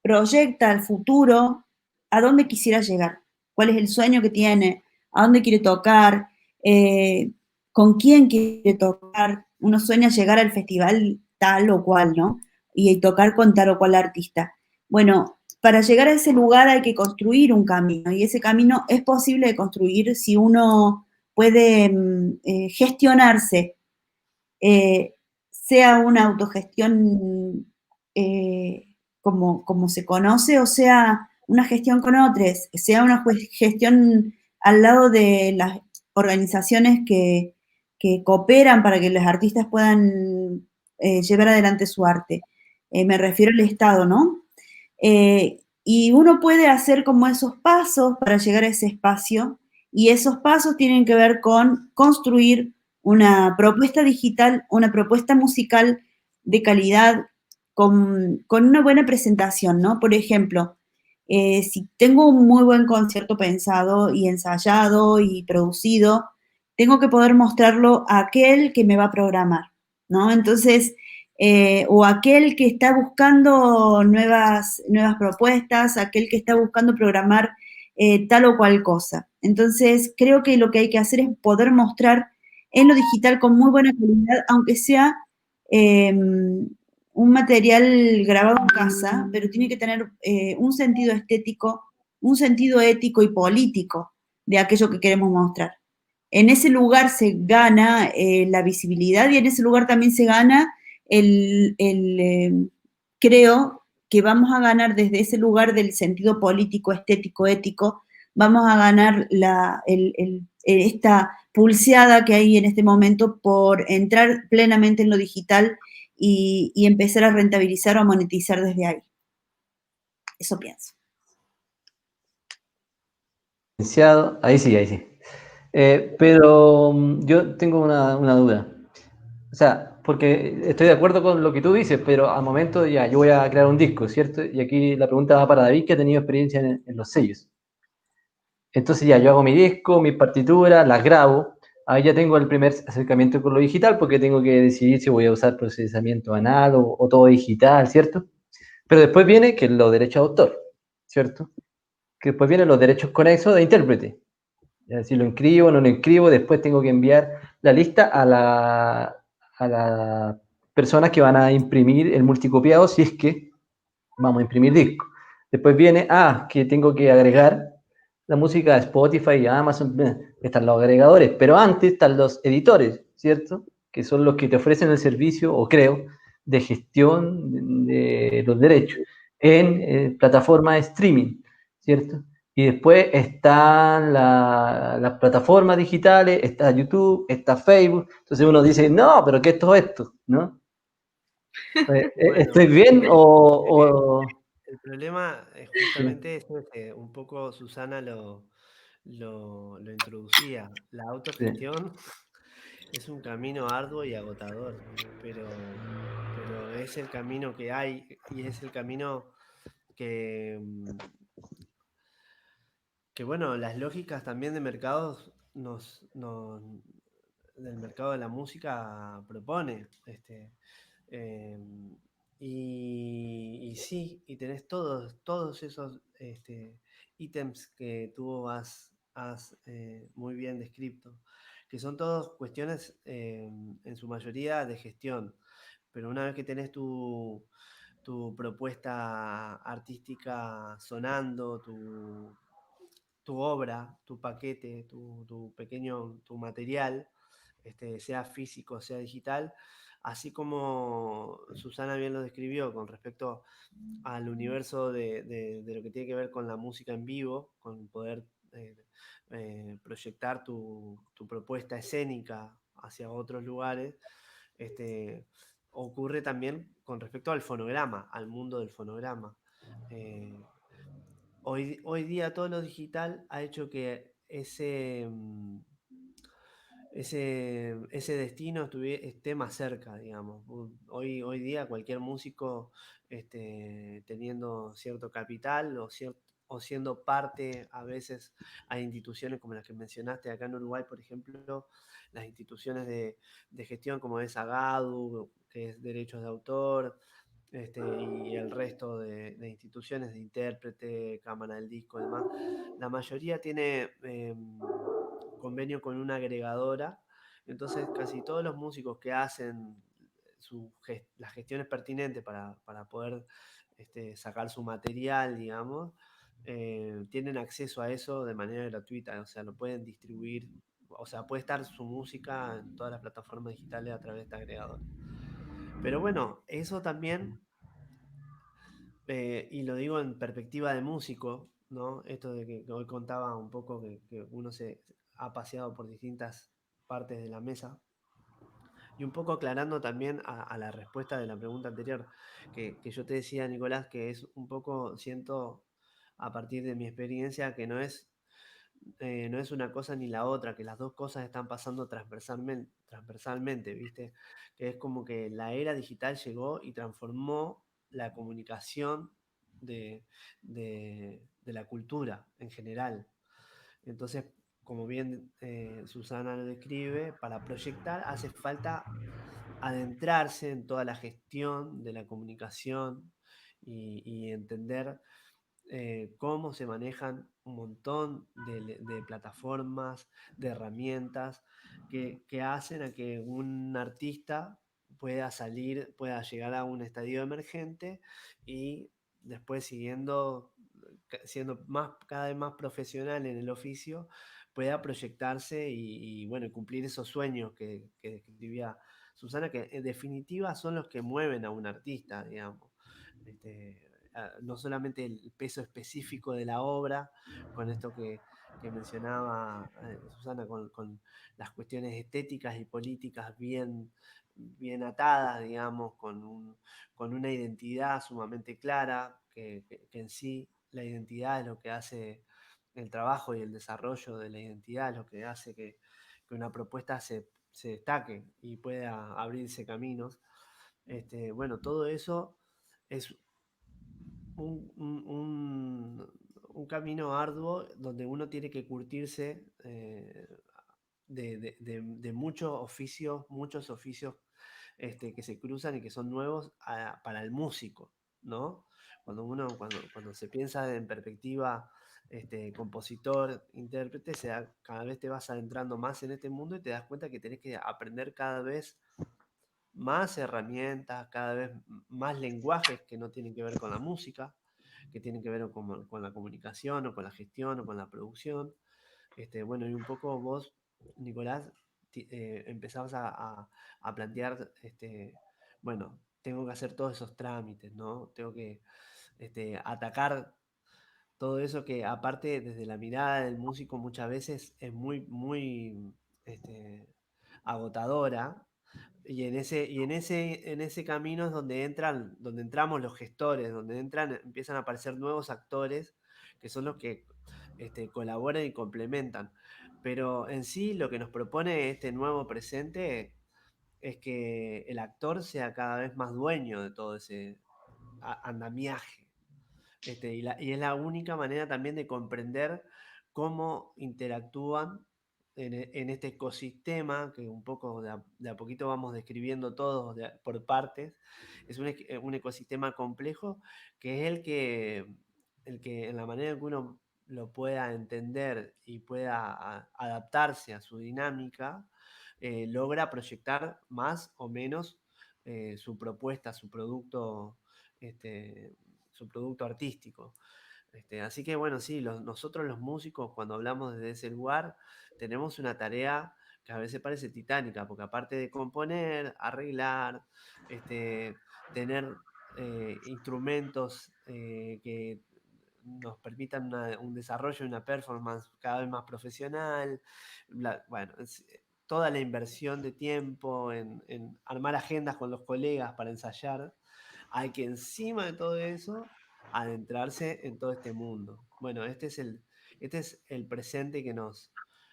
proyecta al futuro a dónde quisiera llegar, cuál es el sueño que tiene, a dónde quiere tocar, eh, con quién quiere tocar. Uno sueña llegar al festival tal o cual, ¿no? Y tocar con tal o cual artista. Bueno, para llegar a ese lugar hay que construir un camino y ese camino es posible de construir si uno puede gestionarse, eh, sea una autogestión como se conoce, o sea una gestión con otros, sea una gestión al lado de las organizaciones que cooperan para que los artistas puedan llevar adelante su arte. Me refiero al Estado, ¿no? Y uno puede hacer como esos pasos para llegar a ese espacio, y esos pasos tienen que ver con construir una propuesta digital, una propuesta musical de calidad, con una buena presentación, ¿no? Por ejemplo, si tengo un muy buen concierto pensado y ensayado y producido, tengo que poder mostrarlo a aquel que me va a programar, ¿no? Entonces, o aquel que está buscando nuevas propuestas, aquel que está buscando programar tal o cual cosa. Entonces, creo que lo que hay que hacer es poder mostrar en lo digital con muy buena calidad, aunque sea un material grabado en casa, pero tiene que tener un sentido estético, un sentido ético y político de aquello que queremos mostrar. En ese lugar se gana la visibilidad y en ese lugar también se gana creo que vamos a ganar desde ese lugar del sentido político, estético, ético, vamos a ganar esta pulseada que hay en este momento por entrar plenamente en lo digital y empezar a rentabilizar o a monetizar desde ahí. Eso pienso.
Ahí sí, ahí sí. Pero yo tengo una duda. O sea, porque estoy de acuerdo con lo que tú dices, pero al momento ya yo voy a crear un disco, ¿cierto? Y aquí la pregunta va para David, que ha tenido experiencia en los sellos. Entonces ya yo hago mi disco, mis partituras, las grabo. Ahí ya tengo el primer acercamiento con lo digital porque tengo que decidir si voy a usar procesamiento anal o todo digital, ¿cierto? Pero después viene que los derechos de autor, ¿cierto? Que después vienen los derechos conexos de intérprete. Es decir, lo inscribo, no lo inscribo, después tengo que enviar la lista a las personas que van a imprimir el multicopiado si es que vamos a imprimir disco. Después viene, que tengo que agregar la música a Spotify, a Amazon, están los agregadores, pero antes están los editores, ¿cierto? Que son los que te ofrecen el servicio, o creo, de gestión de los derechos en plataformas de streaming, ¿cierto? Y después están las plataformas digitales, está YouTube, está Facebook. Entonces uno dice, no, pero ¿qué es todo esto? ¿No?
Bueno,
¿Estoy bien o...?
el problema es justamente eso, que un poco Susana lo introducía. La
Sí.
autogestión es un camino arduo y agotador, pero es el camino que hay y es el camino que, bueno, las lógicas también de mercados del mercado de la música propone. Eh, y sí, y tenés todos esos ítems que tú has muy bien descrito, que son todas cuestiones en su mayoría de gestión. Pero una vez que tenés tu propuesta artística sonando, tu obra, tu paquete, tu material, sea físico, sea digital, así como Susana bien lo describió con respecto al universo de lo que tiene que ver con la música en vivo, con poder proyectar tu propuesta escénica hacia otros lugares, ocurre también con respecto al fonograma, al mundo del fonograma. Hoy día todo lo digital ha hecho que ese destino esté más cerca, digamos. Hoy día cualquier músico teniendo cierto capital o siendo parte, a veces hay instituciones como las que mencionaste acá en Uruguay, por ejemplo, las instituciones de gestión como es AGADU, que es derechos de autor, y el resto de instituciones de intérprete, cámara del disco y demás. La mayoría tiene convenio con una agregadora, entonces casi todos los músicos que hacen las gestiones pertinentes para poder sacar su material, digamos, tienen acceso a eso de manera gratuita, o sea, lo pueden distribuir, o sea, puede estar su música en todas las plataformas digitales a través de esta agregadora. Pero bueno, eso también, y lo digo en perspectiva de músico, ¿no? Esto de que hoy contaba un poco que uno se ha paseado por distintas partes de la mesa, y un poco aclarando también a la respuesta de la pregunta anterior, que yo te decía, Nicolás, que es un poco, siento, a partir de mi experiencia, que no es una cosa ni la otra, que las dos cosas están pasando transversalmente, ¿viste? Que es como que la era digital llegó y transformó la comunicación de la cultura en general. Entonces, como bien Susana lo describe, para proyectar hace falta adentrarse en toda la gestión de la comunicación y entender cómo se manejan un montón de plataformas, de herramientas que hacen a que un artista pueda llegar a un estadio emergente y después siendo cada vez más profesional en el oficio, pueda proyectarse y bueno, cumplir esos sueños que describía Susana, que en definitiva son los que mueven a un artista, digamos. No solamente el peso específico de la obra, con esto que mencionaba Susana, con las cuestiones estéticas y políticas bien atadas, digamos, con una identidad sumamente clara, que en sí la identidad es lo que hace el trabajo y el desarrollo de la identidad, es lo que hace que una propuesta se destaque y pueda abrirse caminos. Bueno, todo eso es un camino arduo donde uno tiene que curtirse de muchos oficios que se cruzan y que son nuevos para el músico, ¿no? Cuando se piensa en perspectiva compositor, intérprete, cada vez te vas adentrando más en este mundo y te das cuenta que tenés que aprender cada vez más herramientas, cada vez más lenguajes que no tienen que ver con la música, que tienen que ver con la comunicación o con la gestión o con la producción. Bueno, y un poco vos, Nicolás, empezabas a plantear, bueno, tengo que hacer todos esos trámites, ¿no? Tengo que atacar todo eso que aparte desde la mirada del músico muchas veces es muy agotadora. Y en ese camino es donde entramos los gestores, donde empiezan a aparecer nuevos actores que son los que colaboran y complementan. Pero en sí lo que nos propone este nuevo presente es que el actor sea cada vez más dueño de todo ese andamiaje. Y es la única manera también de comprender cómo interactúan en este ecosistema que un poco de a poquito vamos describiendo todos por partes. Es un ecosistema complejo que es el que en la manera en que uno lo pueda entender y pueda adaptarse a su dinámica, logra proyectar más o menos su propuesta, su producto artístico. Así que bueno, sí, nosotros los músicos cuando hablamos desde ese lugar tenemos una tarea que a veces parece titánica, porque aparte de componer, arreglar, tener instrumentos que nos permitan un desarrollo y una performance cada vez más profesional, bueno, toda la inversión de tiempo en armar agendas con los colegas para ensayar, hay que encima de todo eso adentrarse en todo este mundo. Bueno, este es el presente que nos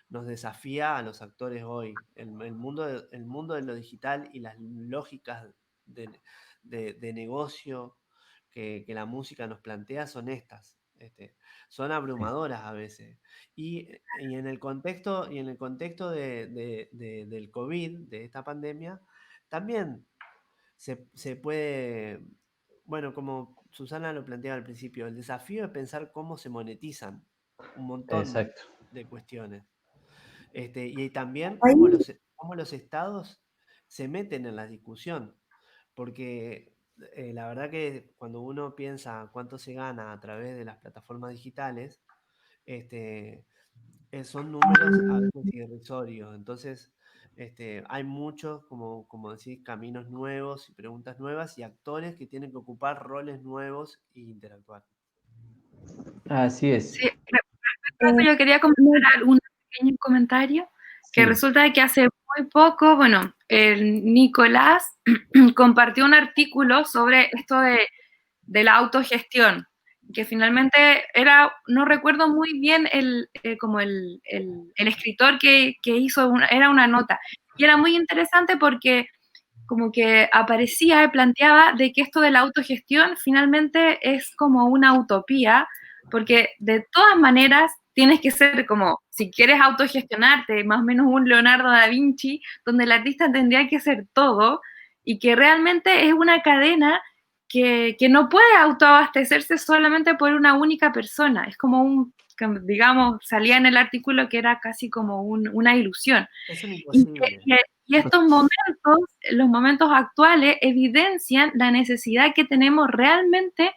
desafía a los actores hoy. El mundo de lo digital y las lógicas de, de negocio que la música nos plantea son estas. Son abrumadoras a veces. Y en el contexto del COVID, de esta pandemia, también se puede, bueno, como Susana lo planteaba al principio, el desafío es pensar cómo se monetizan un montón
Exacto.
de cuestiones. Y también
Ahí,
cómo los estados se meten en la discusión, porque la verdad que cuando uno piensa cuánto se gana a través de las plataformas digitales, este, son números a veces irrisorios. Entonces, hay muchos, como decís, caminos nuevos y preguntas nuevas y actores que tienen que ocupar roles nuevos e interactuar.
Así es.
Sí, respecto a eso yo quería comentar
no,
un pequeño comentario, que
Sí,
resulta que hace muy poco, bueno, el Nicolás compartió un artículo sobre esto de la autogestión, que finalmente era, no recuerdo muy bien como el escritor que hizo, era una nota, y era muy interesante porque como que aparecía y planteaba de que esto de la autogestión finalmente es como una utopía, porque de todas maneras tienes que ser como, si quieres autogestionarte, más o menos un Leonardo da Vinci, donde el artista tendría que ser todo, y que realmente es una cadena que no puede autoabastecerse solamente por una única persona, es como digamos, salía en el artículo que era casi como una ilusión.
Es un
Y,
imposible.
y estos momentos, los momentos actuales, evidencian la necesidad que tenemos realmente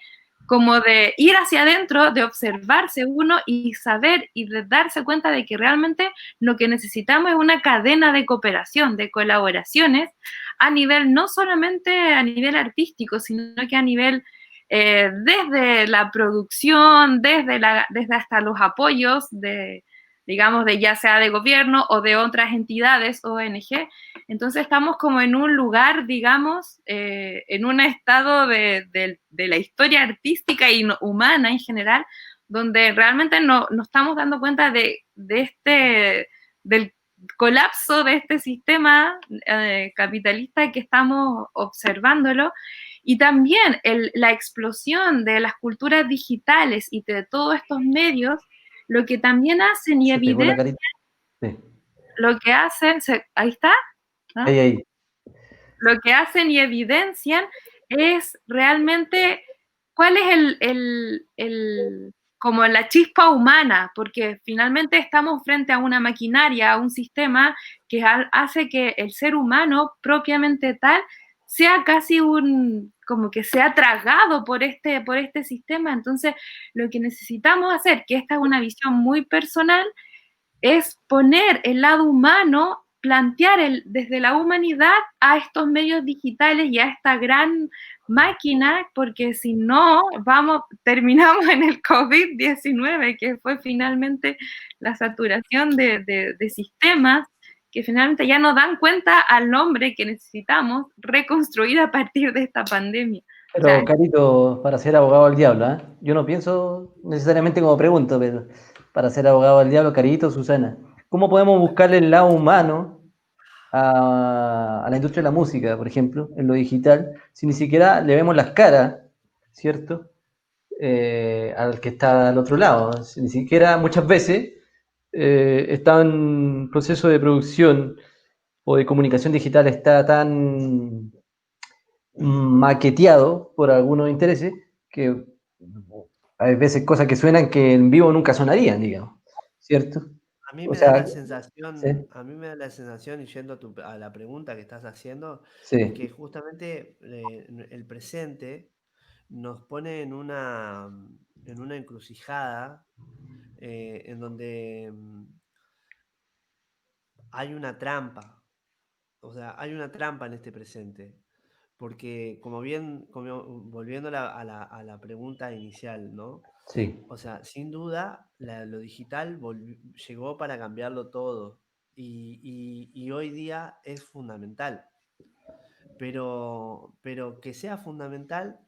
como de ir hacia adentro, de observarse uno y saber y de darse cuenta de que realmente lo que necesitamos es una cadena de cooperación, de colaboraciones, a nivel, no solamente a nivel artístico, sino que a nivel desde la producción, desde hasta los apoyos de, digamos, de ya sea de gobierno o de otras entidades, ONG. Entonces estamos como en un lugar, digamos, en un estado de la historia artística y humana en general, donde realmente no estamos dando cuenta del colapso de este sistema capitalista que estamos observándolo, y también la explosión de las culturas digitales y de todos estos medios, lo que también hacen y
se pegó la
evidencian,
carita. Sí.
lo que hacen, ahí está, ¿no?
Ahí, ahí.
Lo que hacen y evidencian es realmente cuál es como la chispa humana, porque finalmente estamos frente a una maquinaria, a un sistema que hace que el ser humano propiamente tal sea casi como que sea tragado por este sistema. Entonces, lo que necesitamos hacer, que esta es una visión muy personal, es poner el lado humano, plantear desde la humanidad a estos medios digitales y a esta gran máquina, porque si no, terminamos en el COVID-19, que fue finalmente la saturación de sistemas que finalmente ya no dan cuenta al hombre que necesitamos reconstruir a partir de esta pandemia. O
Pero,
sea,
Carito, para ser abogado del diablo, ¿eh? Yo no pienso necesariamente como pregunto, pero para ser abogado del diablo, Carito, Susana, ¿cómo podemos buscarle el lado humano a la industria de la música, por ejemplo, en lo digital, si ni siquiera le vemos las caras, ¿cierto? Al que está al otro lado. Si ni siquiera muchas veces está en proceso de producción o de comunicación digital, está tan maqueteado por algunos intereses que hay veces cosas que suenan que en vivo nunca sonarían, digamos, ¿cierto?
A mí
O
me da la
sea,
sensación,
sí,
a mí me da la sensación, y yendo a la pregunta que estás haciendo, es
sí,
que justamente el presente nos pone en una encrucijada en donde hay una trampa. O sea, hay una trampa en este presente. Porque volviendo a la pregunta inicial, ¿no?
sí,
O sea, sin duda, lo digital llegó para cambiarlo todo. y hoy día es fundamental. Pero que sea fundamental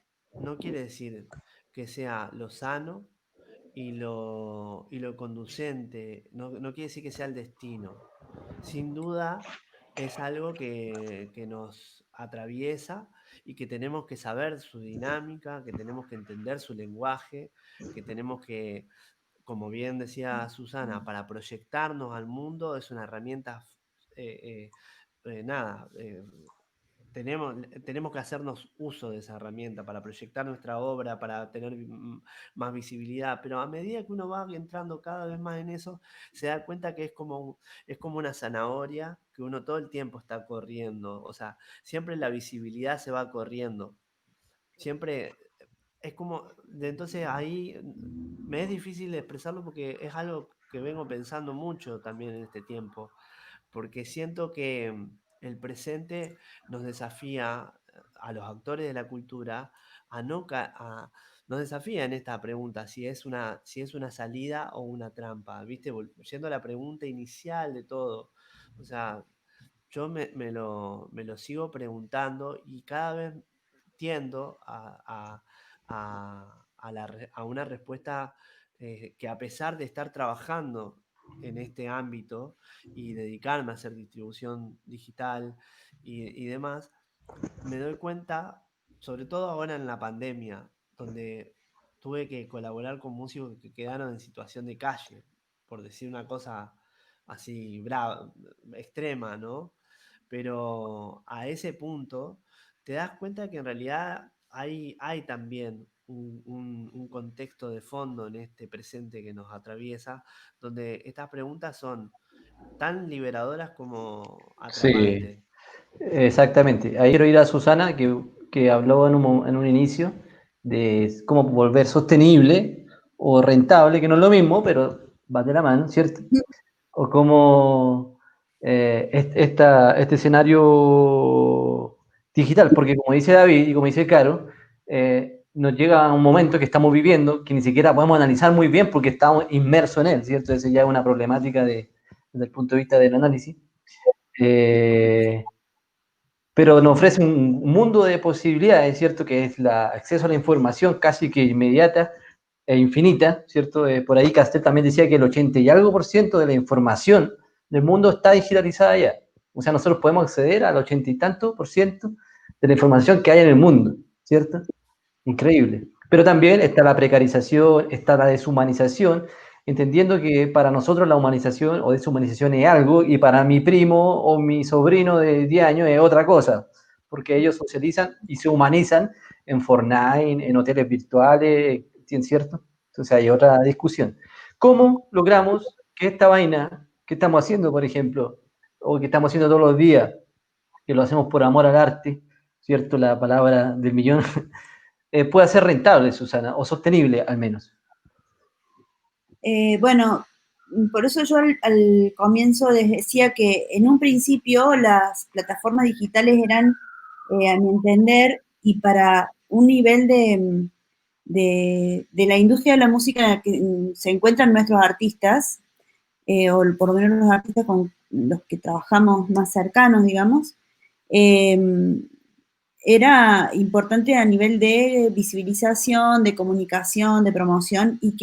no quiere decir que sea lo sano y lo conducente, no quiere decir que sea el destino. Sin duda es algo que nos atraviesa y que tenemos que saber su dinámica, que tenemos que entender su lenguaje, que tenemos que, como bien decía Susana, para proyectarnos al mundo es una herramienta, eh, nada, tenemos que hacernos uso de esa herramienta para proyectar nuestra obra, para tener más visibilidad, pero a medida que uno va entrando cada vez más en eso, se da cuenta que es como una zanahoria que uno todo el tiempo está corriendo, o sea, siempre la visibilidad se va corriendo, siempre es como, entonces ahí me es difícil expresarlo porque es algo que vengo pensando mucho también en este tiempo, porque siento que el presente nos desafía a los actores de la cultura a no nos desafía en esta pregunta si es una salida o una trampa, ¿viste? Yendo a la pregunta inicial de todo. O sea, yo me lo sigo preguntando y cada vez tiendo a una respuesta que a pesar de estar trabajando en este ámbito y dedicarme a hacer distribución digital y demás, me doy cuenta, sobre todo ahora en la pandemia, donde tuve que colaborar con músicos que quedaron en situación de calle, por decir una cosa así brava, extrema, ¿no? Pero a ese punto te das cuenta que en realidad hay también un contexto de fondo en este presente que nos atraviesa, donde estas preguntas son tan liberadoras como
Sí,
atrapantes.
exactamente. Ahí quiero ir a Susana, que habló en un inicio de cómo volver sostenible o rentable, que no es lo mismo, pero va de la mano, ¿cierto? O cómo este escenario digital, porque como dice David y como dice Caro, nos llega un momento que estamos viviendo que ni siquiera podemos analizar muy bien porque estamos inmersos en él, ¿cierto? Esa ya es una problemática desde el punto de vista del análisis. Pero nos ofrece un mundo de posibilidades, ¿cierto? Que es el acceso a la información casi que inmediata e infinita, ¿cierto? Por ahí Castel también decía que el 80 y algo % de la información del mundo está digitalizada ya. O sea, nosotros podemos acceder al 80 y tanto % de la información que hay en el mundo, ¿cierto? Increíble. Pero también está la precarización, está la deshumanización, entendiendo que para nosotros la humanización o deshumanización es algo y para mi primo o mi sobrino de 10 años es otra cosa, porque ellos socializan y se humanizan en Fortnite, en hoteles virtuales, ¿cierto? Entonces hay otra discusión. ¿Cómo logramos que esta vaina que estamos haciendo, por ejemplo, o que estamos haciendo todos los días, que lo hacemos por amor al arte, ¿cierto? La palabra del millón, pueda ser rentable, Susana, o sostenible al menos?
Bueno, por eso yo al comienzo les decía que en un principio las plataformas digitales eran, a mi entender, y para un nivel de la industria de la música en la que se encuentran nuestros artistas, o por lo menos los artistas con los que trabajamos más cercanos, digamos, eh, era importante a nivel de visibilización, de comunicación, de promoción, y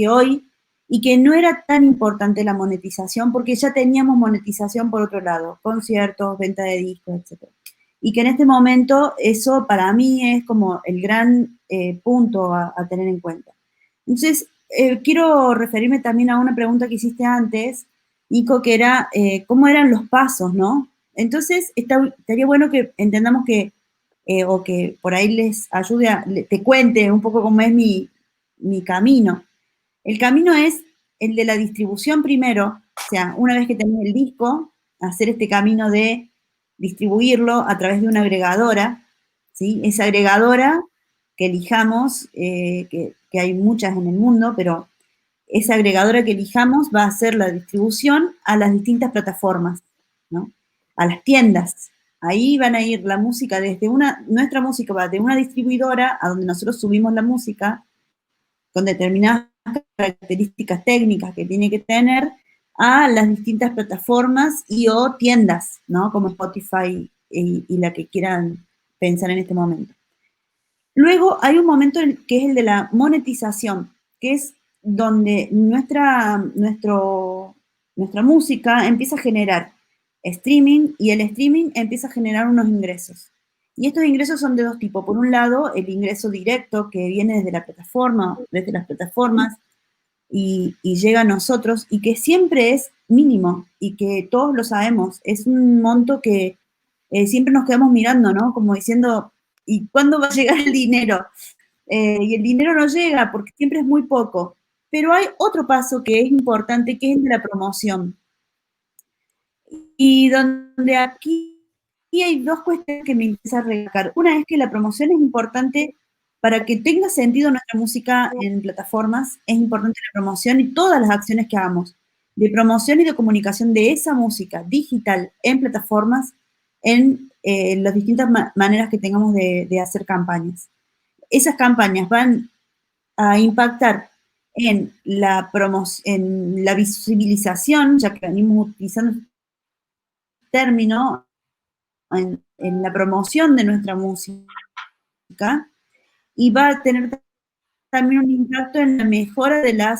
que no era tan importante la monetización, porque ya teníamos monetización por otro lado, conciertos, venta de discos, etc. Y que en este momento eso para mí es como el gran punto a tener en cuenta. Entonces, quiero referirme también a una pregunta que hiciste antes, Nico, que era cómo eran los pasos, ¿no? Entonces, estaría bueno que entendamos que o que por ahí les ayude, te cuente un poco cómo es mi camino. El camino es el de la distribución primero, o sea, una vez que tenés el disco, hacer este camino de distribuirlo a través de una agregadora, ¿sí? Esa agregadora que elijamos, que hay muchas en el mundo, pero esa agregadora que elijamos va a hacer la distribución a las distintas plataformas, ¿no? A las tiendas. Ahí van a ir la música nuestra música va de una distribuidora a donde nosotros subimos la música con determinadas características técnicas que tiene que tener a las distintas plataformas y o tiendas, ¿no? Como Spotify y la que quieran pensar en este momento. Luego hay un momento que es el de la monetización, que es donde nuestra música empieza a generar streaming y el streaming empieza a generar unos ingresos. Y estos ingresos son de dos tipos. Por un lado, el ingreso directo que viene desde la plataforma, desde las plataformas y llega a nosotros y que siempre es mínimo y que todos lo sabemos. Es un monto que siempre nos quedamos mirando, ¿no? Como diciendo, ¿y cuándo va a llegar el dinero? Y el dinero no llega porque siempre es muy poco. Pero hay otro paso que es importante, que es el de la promoción. Y donde aquí hay dos cuestiones que me interesa recalcar. Una es que la promoción es importante para que tenga sentido nuestra música en plataformas. Es importante la promoción y todas las acciones que hagamos de promoción y de comunicación de esa música digital en plataformas, en las distintas maneras que tengamos de hacer campañas. Esas campañas van a impactar en la visibilización, ya que venimos utilizando término en la promoción de nuestra música, y va a tener también un impacto en la mejora de la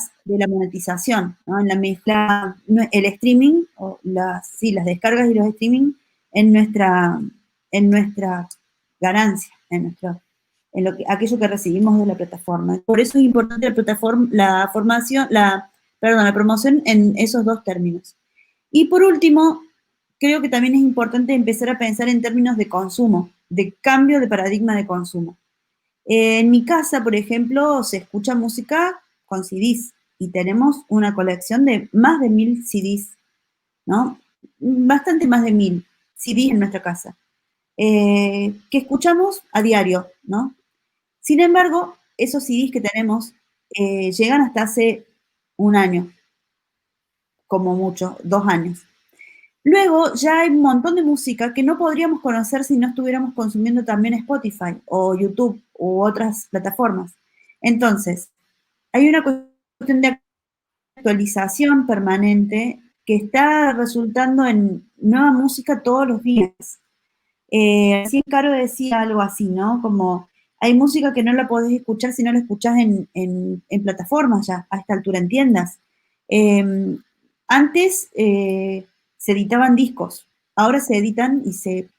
monetización, ¿no? En la mezcla, el streaming, o las descargas y los streaming en nuestra ganancia, aquello que recibimos de la plataforma. Por eso es importante la promoción en esos dos términos. Y por último, creo que también es importante empezar a pensar en términos de consumo, de cambio de paradigma de consumo. En mi casa, por ejemplo, se escucha música con CDs y tenemos una colección de más de 1000 CDs, ¿no? Bastante más de 1000 CDs en nuestra casa, que escuchamos a diario, ¿no? Sin embargo, esos CDs que tenemos llegan hasta hace un año, como mucho, 2 años. Luego ya hay un montón de música que no podríamos conocer si no estuviéramos consumiendo también Spotify o YouTube u otras plataformas. Entonces, hay una cuestión de actualización permanente que está resultando en nueva música todos los días. Así Caro decía algo así, ¿no? Como hay música que no la podés escuchar si no la escuchás en plataformas ya, a esta altura, en tiendas. Antes se editaban discos, ahora se editan y se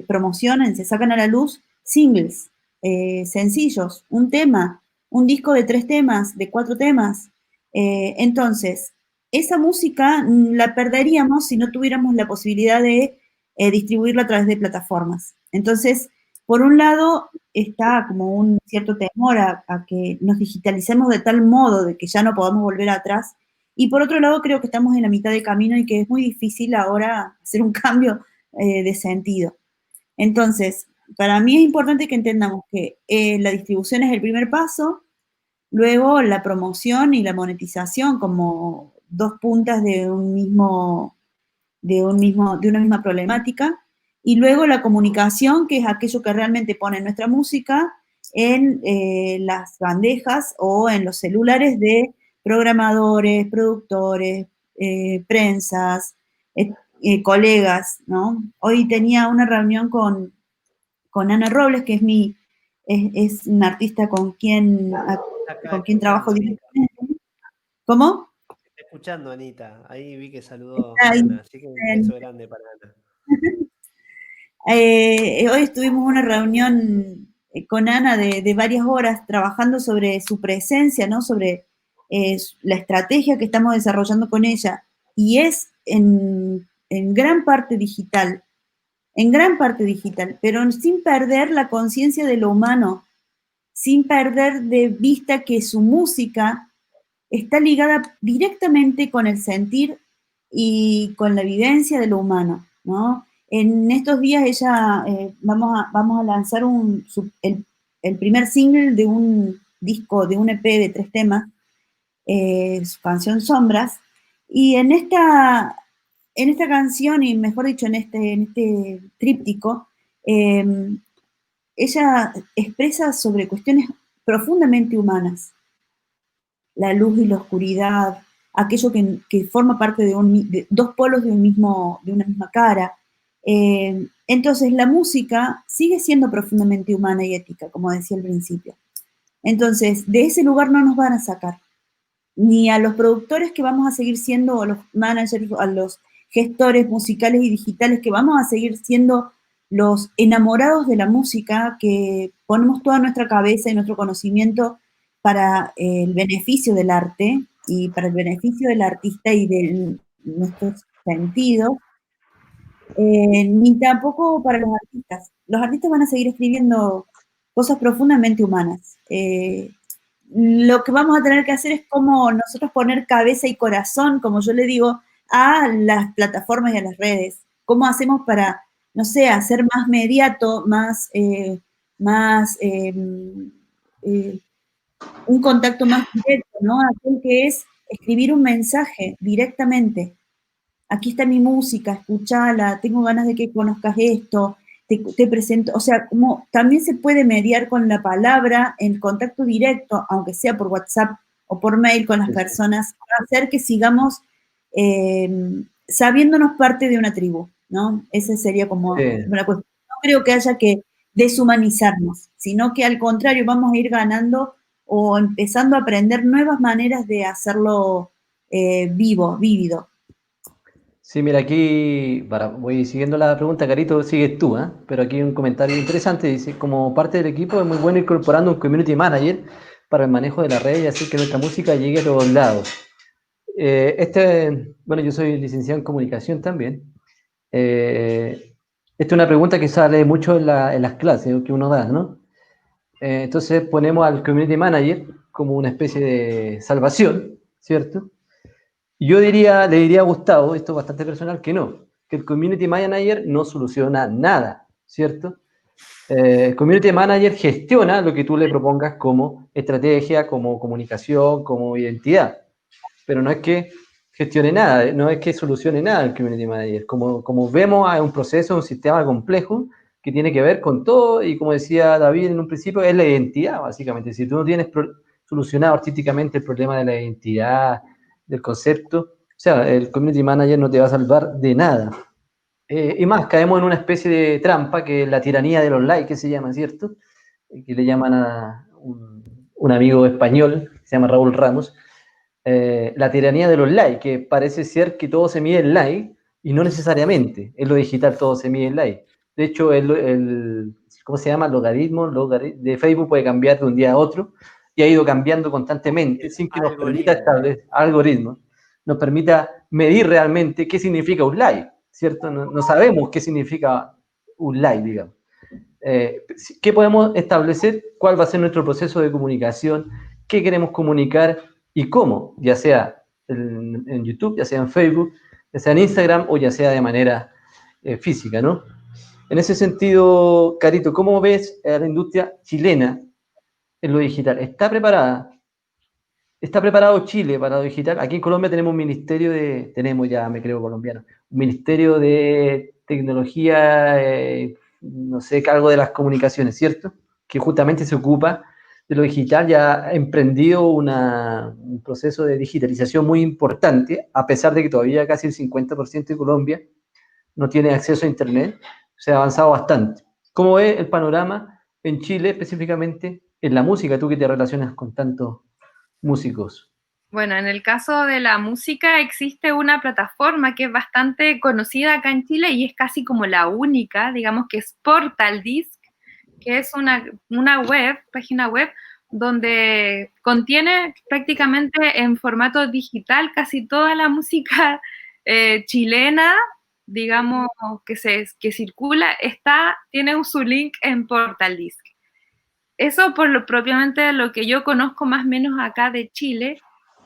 promocionan, se sacan a la luz singles, sencillos, un tema, un disco de 3 temas, de 4 temas. Entonces, esa música la perderíamos si no tuviéramos la posibilidad de distribuirla a través de plataformas. Entonces, por un lado, está como un cierto temor a que nos digitalicemos de tal modo de que ya no podamos volver atrás. Y por otro lado, creo que estamos en la mitad de camino y que es muy difícil ahora hacer un cambio de sentido. Entonces, para mí es importante que entendamos que la distribución es el primer paso, luego la promoción y la monetización como dos puntas de una misma problemática, y luego la comunicación, que es aquello que realmente pone nuestra música en las bandejas o en los celulares de programadores, productores, prensas, colegas, ¿no? Hoy tenía una reunión con Ana Robles, que es una artista con quien trabajo directamente. ¿Cómo?
Estoy escuchando, Anita. Ahí vi que saludó a Ana, así que un beso grande para Ana.
Hoy estuvimos en una reunión con Ana de varias horas trabajando sobre su presencia, ¿no? Sobre la estrategia que estamos desarrollando con ella. Y es en gran parte digital, pero sin perder la conciencia de lo humano, sin perder de vista que su música está ligada directamente con el sentir y con la vivencia de lo humano, ¿no? En estos días ella, vamos a lanzar el primer single de un disco, de un EP de 3 temas, su canción Sombras, y en esta canción, y mejor dicho, en este tríptico, ella expresa sobre cuestiones profundamente humanas, la luz y la oscuridad, aquello que forma parte de dos polos de una misma cara. Entonces la música sigue siendo profundamente humana y ética, como decía al principio. Entonces, de ese lugar no nos van a sacar, ni a los productores que vamos a seguir siendo, o a los managers, a los gestores musicales y digitales que vamos a seguir siendo los enamorados de la música, que ponemos toda nuestra cabeza y nuestro conocimiento para el beneficio del arte y para el beneficio del artista y de nuestros sentidos, ni tampoco para los artistas. Los artistas van a seguir escribiendo cosas profundamente humanas. Lo que vamos a tener que hacer es como nosotros poner cabeza y corazón, como yo le digo, a las plataformas y a las redes. ¿Cómo hacemos para, no sé, hacer más mediato, un contacto más directo, ¿no? Aquel que es escribir un mensaje directamente. Aquí está mi música, escúchala, tengo ganas de que conozcas esto, te presento, o sea, como también se puede mediar con la palabra en contacto directo, aunque sea por WhatsApp o por mail con las personas, para hacer que sigamos sabiéndonos parte de una tribu, ¿no? Esa sería como una cuestión. No creo que haya que deshumanizarnos, sino que al contrario vamos a ir ganando o empezando a aprender nuevas maneras de hacerlo vívido.
Sí, mira, aquí, voy siguiendo la pregunta, Carito, sigues tú, ¿eh? Pero aquí hay un comentario interesante, dice, como parte del equipo es muy bueno incorporando un community manager para el manejo de la red y hacer que nuestra música llegue a todos lados. Bueno, yo soy licenciado en comunicación también. Esta es una pregunta que sale mucho en las clases que uno da, ¿no? Entonces ponemos al community manager como una especie de salvación, ¿cierto? Yo le diría a Gustavo, esto es bastante personal, que no, que el community manager no soluciona nada, ¿cierto? El community manager gestiona lo que tú le propongas como estrategia, como comunicación, como identidad, pero no es que gestione nada, no es que solucione nada el community manager. Como vemos, hay un proceso, un sistema complejo que tiene que ver con todo, y como decía David en un principio, es la identidad, básicamente. Si tú no tienes solucionado artísticamente el problema de la identidad, del concepto, o sea, el community manager no te va a salvar de nada. Y más, caemos en una especie de trampa, que es la tiranía de los likes, que se llama, ¿cierto? Que le llaman a un amigo español, se llama Raúl Ramos, la tiranía de los likes, que parece ser que todo se mide en like, y no necesariamente. En lo digital todo se mide en like. De hecho, ¿cómo se llama? Logaritmo de Facebook puede cambiar de un día a otro, y ha ido cambiando constantemente, sin que nos permita establecer algoritmos, nos permita medir realmente qué significa un like, ¿cierto? No sabemos qué significa un like, digamos. ¿Qué podemos establecer? ¿Cuál va a ser nuestro proceso de comunicación? ¿Qué queremos comunicar y cómo? Ya sea en YouTube, ya sea en Facebook, ya sea en Instagram, o ya sea de manera física, ¿no? En ese sentido, Carito, ¿cómo ves a la industria chilena en lo digital? ¿Está preparada? ¿Está preparado Chile para lo digital? Aquí en Colombia tenemos un ministerio tenemos ya, me creo colombiano, un ministerio de tecnología, no sé, cargo de las comunicaciones, ¿cierto? Que justamente se ocupa de lo digital, ya ha emprendido un proceso de digitalización muy importante, a pesar de que todavía casi el 50% de Colombia no tiene acceso a Internet. Se ha avanzado bastante. ¿Cómo ves el panorama en Chile, específicamente en la música, tú que te relacionas con tantos músicos?
Bueno, en el caso de la música existe una plataforma que es bastante conocida acá en Chile y es casi como la única, digamos, que es Portal Disc, que es una página web, donde contiene prácticamente en formato digital casi toda la música chilena, digamos, que circula, tiene su link en Portal Disc. Eso por propiamente lo que yo conozco más o menos acá de Chile,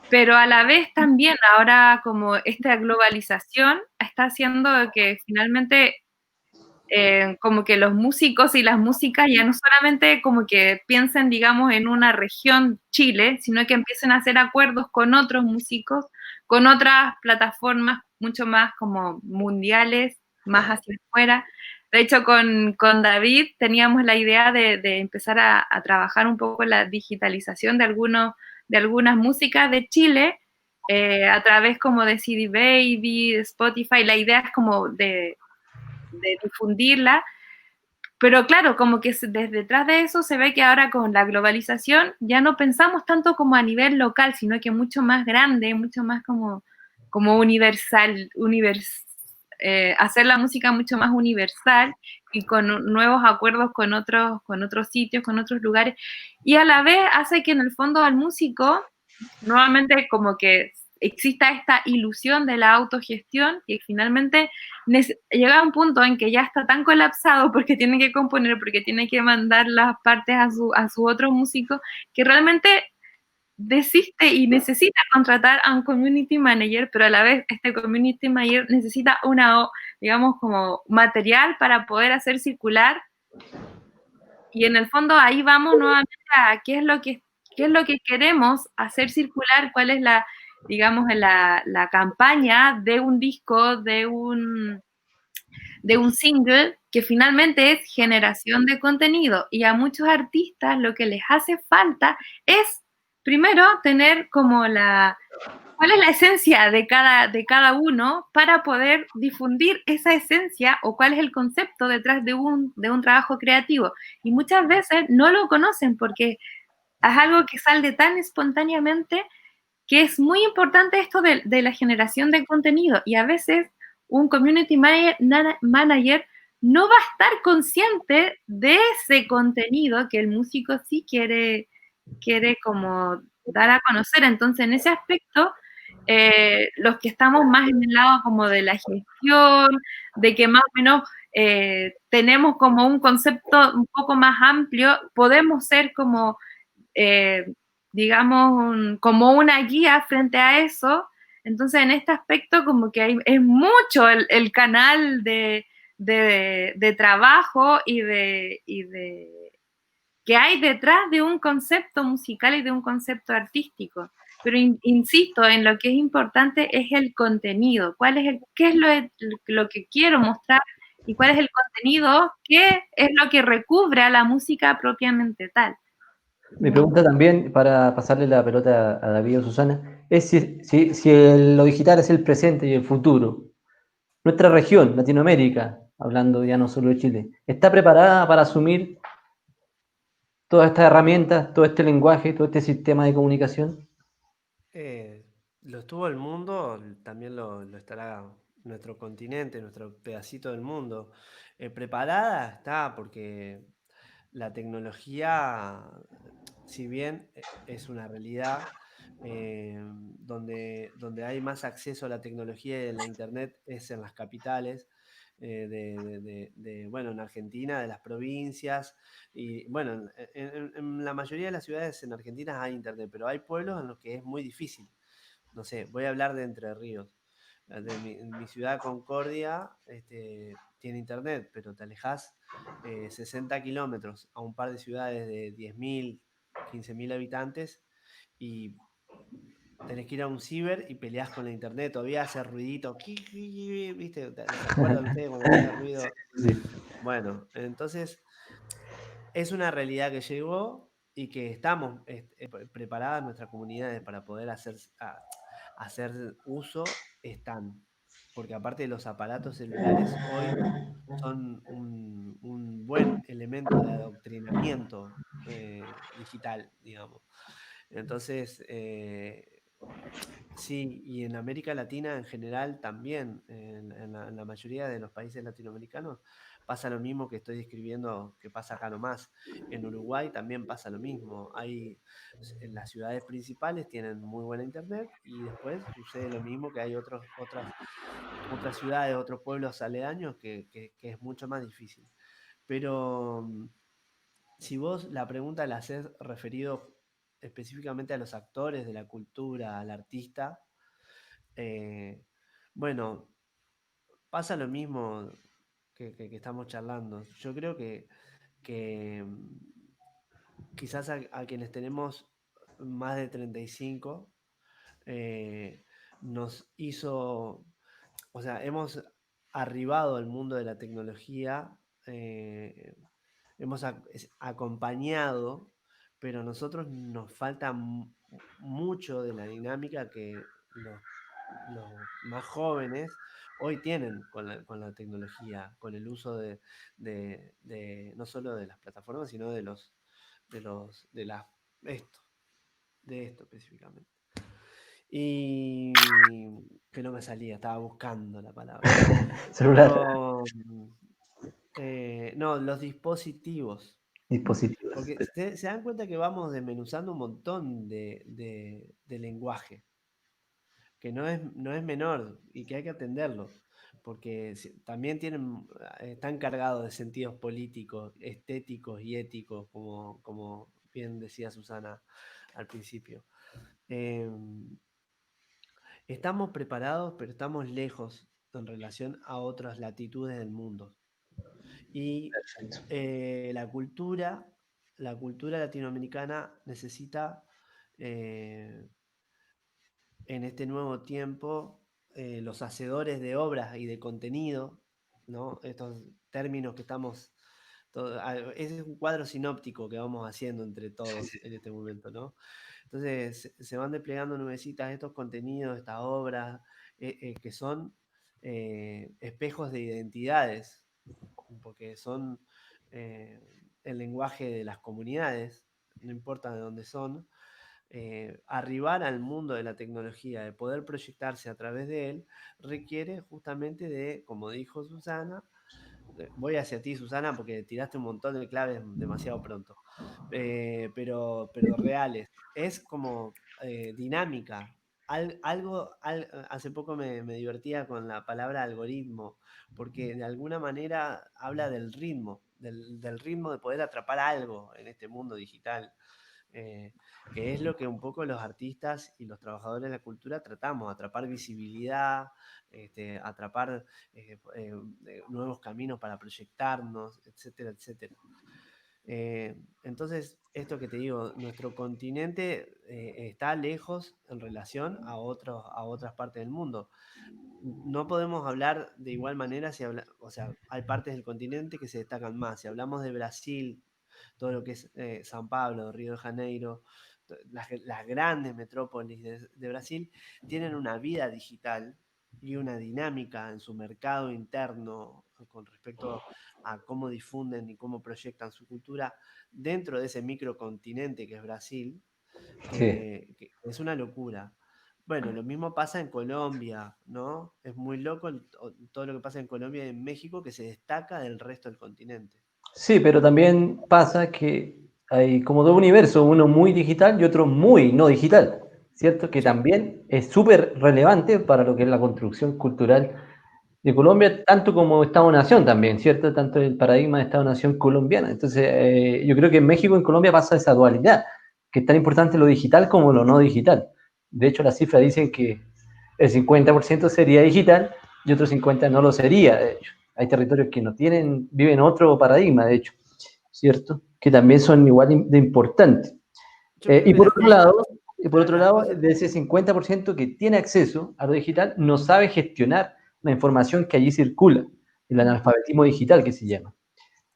pero a la vez también ahora como esta globalización está haciendo que finalmente como que los músicos y las músicas ya no solamente como que piensen, digamos, en una región Chile, sino que empiecen a hacer acuerdos con otros músicos, con otras plataformas mucho más como mundiales, más hacia afuera. De hecho, con David teníamos la idea de empezar a trabajar un poco la digitalización de algunas músicas de Chile a través como de CD Baby, de Spotify. La idea es como de difundirla. Pero claro, como que desde detrás de eso se ve que ahora con la globalización ya no pensamos tanto como a nivel local, sino que mucho más grande, mucho más como universal, hacer la música mucho más universal y con nuevos acuerdos con otros sitios, con otros lugares. Y a la vez hace que en el fondo al músico, nuevamente como que exista esta ilusión de la autogestión y finalmente llega a un punto en que ya está tan colapsado porque tiene que componer, porque tiene que mandar las partes a su otro músico, que realmente desiste y necesita contratar a un community manager, pero a la vez este community manager necesita digamos, como material para poder hacer circular. Y en el fondo ahí vamos nuevamente a qué es lo que queremos hacer circular, cuál es digamos, la campaña de un disco, de un single, que finalmente es generación de contenido. Y a muchos artistas lo que les hace falta es, primero, tener como cuál es la esencia de cada uno para poder difundir esa esencia o cuál es el concepto detrás de un trabajo creativo. Y muchas veces no lo conocen porque es algo que sale tan espontáneamente que es muy importante esto de la generación de contenido y a veces un community manager no va a estar consciente de ese contenido que el músico sí quiere como dar a conocer. Entonces, en ese aspecto, los que estamos más en el lado como de la gestión, de que más o menos tenemos como un concepto un poco más amplio, podemos ser como eh, digamos, como una guía frente a eso. Entonces, en este aspecto, como que es mucho el canal de trabajo que hay detrás de un concepto musical y de un concepto artístico. Pero insisto, en lo que es importante es el contenido. ¿Qué es lo que quiero mostrar y cuál es el contenido? ¿Qué es lo que recubre a la música propiamente tal?
Mi pregunta también, para pasarle la pelota a David o Susana, es si lo digital es el presente y el futuro. Nuestra región, Latinoamérica, hablando ya no solo de Chile, ¿está preparada para asumir todas estas herramientas, todo este lenguaje, todo este sistema de comunicación?
Lo estuvo el mundo, también lo estará nuestro continente, nuestro pedacito del mundo. Preparada está porque la tecnología, si bien es una realidad, donde hay más acceso a la tecnología y a la internet es en las capitales, bueno, en Argentina, de las provincias, y bueno, en la mayoría de las ciudades en Argentina hay internet, pero hay pueblos en los que es muy difícil. No sé, voy a hablar de Entre Ríos. Mi ciudad, Concordia, tiene internet, pero te alejas 60 kilómetros a un par de ciudades de 10.000, 15.000 habitantes y tenés que ir a un ciber y peleás con la internet. Todavía hace ruidito. ¿Viste? ¿Se acuerdan ustedes cuando hacía ruido?
Sí.
Bueno, entonces es una realidad que llegó y que estamos preparadas nuestras comunidades para poder hacer uso, están. Porque aparte de los aparatos celulares hoy son un buen elemento de adoctrinamiento digital, digamos. Entonces, sí, y en América Latina en general también, en la mayoría de los países latinoamericanos, pasa lo mismo que estoy describiendo que pasa acá nomás. En Uruguay también pasa lo mismo. En las ciudades principales tienen muy buena internet y después sucede lo mismo que hay otras ciudades, otros pueblos aledaños que es mucho más difícil. Pero si vos la pregunta la haces referido específicamente a los actores de la cultura, al artista, eh, bueno, pasa lo mismo que estamos charlando. Yo creo que quizás a quienes tenemos más de 35 nos hizo, o sea, hemos arribado al mundo de la tecnología, hemos acompañado, pero a nosotros nos falta mucho de la dinámica los más jóvenes hoy tienen con la tecnología, con el uso de no solo de las plataformas, sino de esto específicamente. Y que no me salía, estaba buscando la palabra.
Celular.
No, los dispositivos.
Dispositivos.
Porque se dan cuenta que vamos desmenuzando un montón de lenguaje, que no es menor y que hay que atenderlo, porque también están cargados de sentidos políticos, estéticos y éticos, como bien decía Susana al principio. Estamos preparados, pero estamos lejos en relación a otras latitudes del mundo. Y la cultura latinoamericana necesita, en este nuevo tiempo, los hacedores de obras y de contenido, ¿no? Estos términos que estamos... Ese es un cuadro sinóptico que vamos haciendo entre todos en este momento, ¿no? Entonces se van desplegando nubecitas estos contenidos, estas obras, que son espejos de identidades, porque son el lenguaje de las comunidades, no importa de dónde son. Arribar al mundo de la tecnología, de poder proyectarse a través de él, requiere justamente de, como dijo Susana, voy hacia ti, Susana, porque tiraste un montón de claves demasiado pronto, pero reales. Es como dinámica. Hace poco me divertía con la palabra algoritmo, porque de alguna manera habla del ritmo, del ritmo de poder atrapar algo en este mundo digital. Que es lo que un poco los artistas y los trabajadores de la cultura tratamos, atrapar visibilidad, atrapar nuevos caminos para proyectarnos, etcétera, etcétera. Entonces, esto que te digo, nuestro continente está lejos en relación a otras partes del mundo. No podemos hablar de igual manera o sea, hay partes del continente que se destacan más. Si hablamos de Brasil, todo lo que es San Pablo, Río de Janeiro, las grandes metrópolis de Brasil tienen una vida digital y una dinámica en su mercado interno con respecto a cómo difunden y cómo proyectan su cultura dentro de ese microcontinente que es Brasil, que es una locura. Bueno, lo mismo pasa en Colombia, ¿no? Es muy loco todo lo que pasa en Colombia y en México, que se destaca del resto del continente.
Sí, pero también pasa que hay como dos universos, uno muy digital y otro muy no digital, ¿cierto? Que también es súper relevante para lo que es la construcción cultural de Colombia, tanto como Estado-Nación también, ¿cierto? Tanto el paradigma de Estado-Nación colombiana. Entonces, yo creo que en México y en Colombia pasa esa dualidad, que es tan importante lo digital como lo no digital. De hecho, las cifras dicen que el 50% sería digital y otro 50% no lo sería, de hecho. Hay territorios que no tienen, viven otro paradigma, de hecho, ¿cierto? Que también son igual de importantes. Y por otro lado, de ese 50% que tiene acceso a lo digital, no sabe gestionar la información que allí circula, el analfabetismo digital que se llama.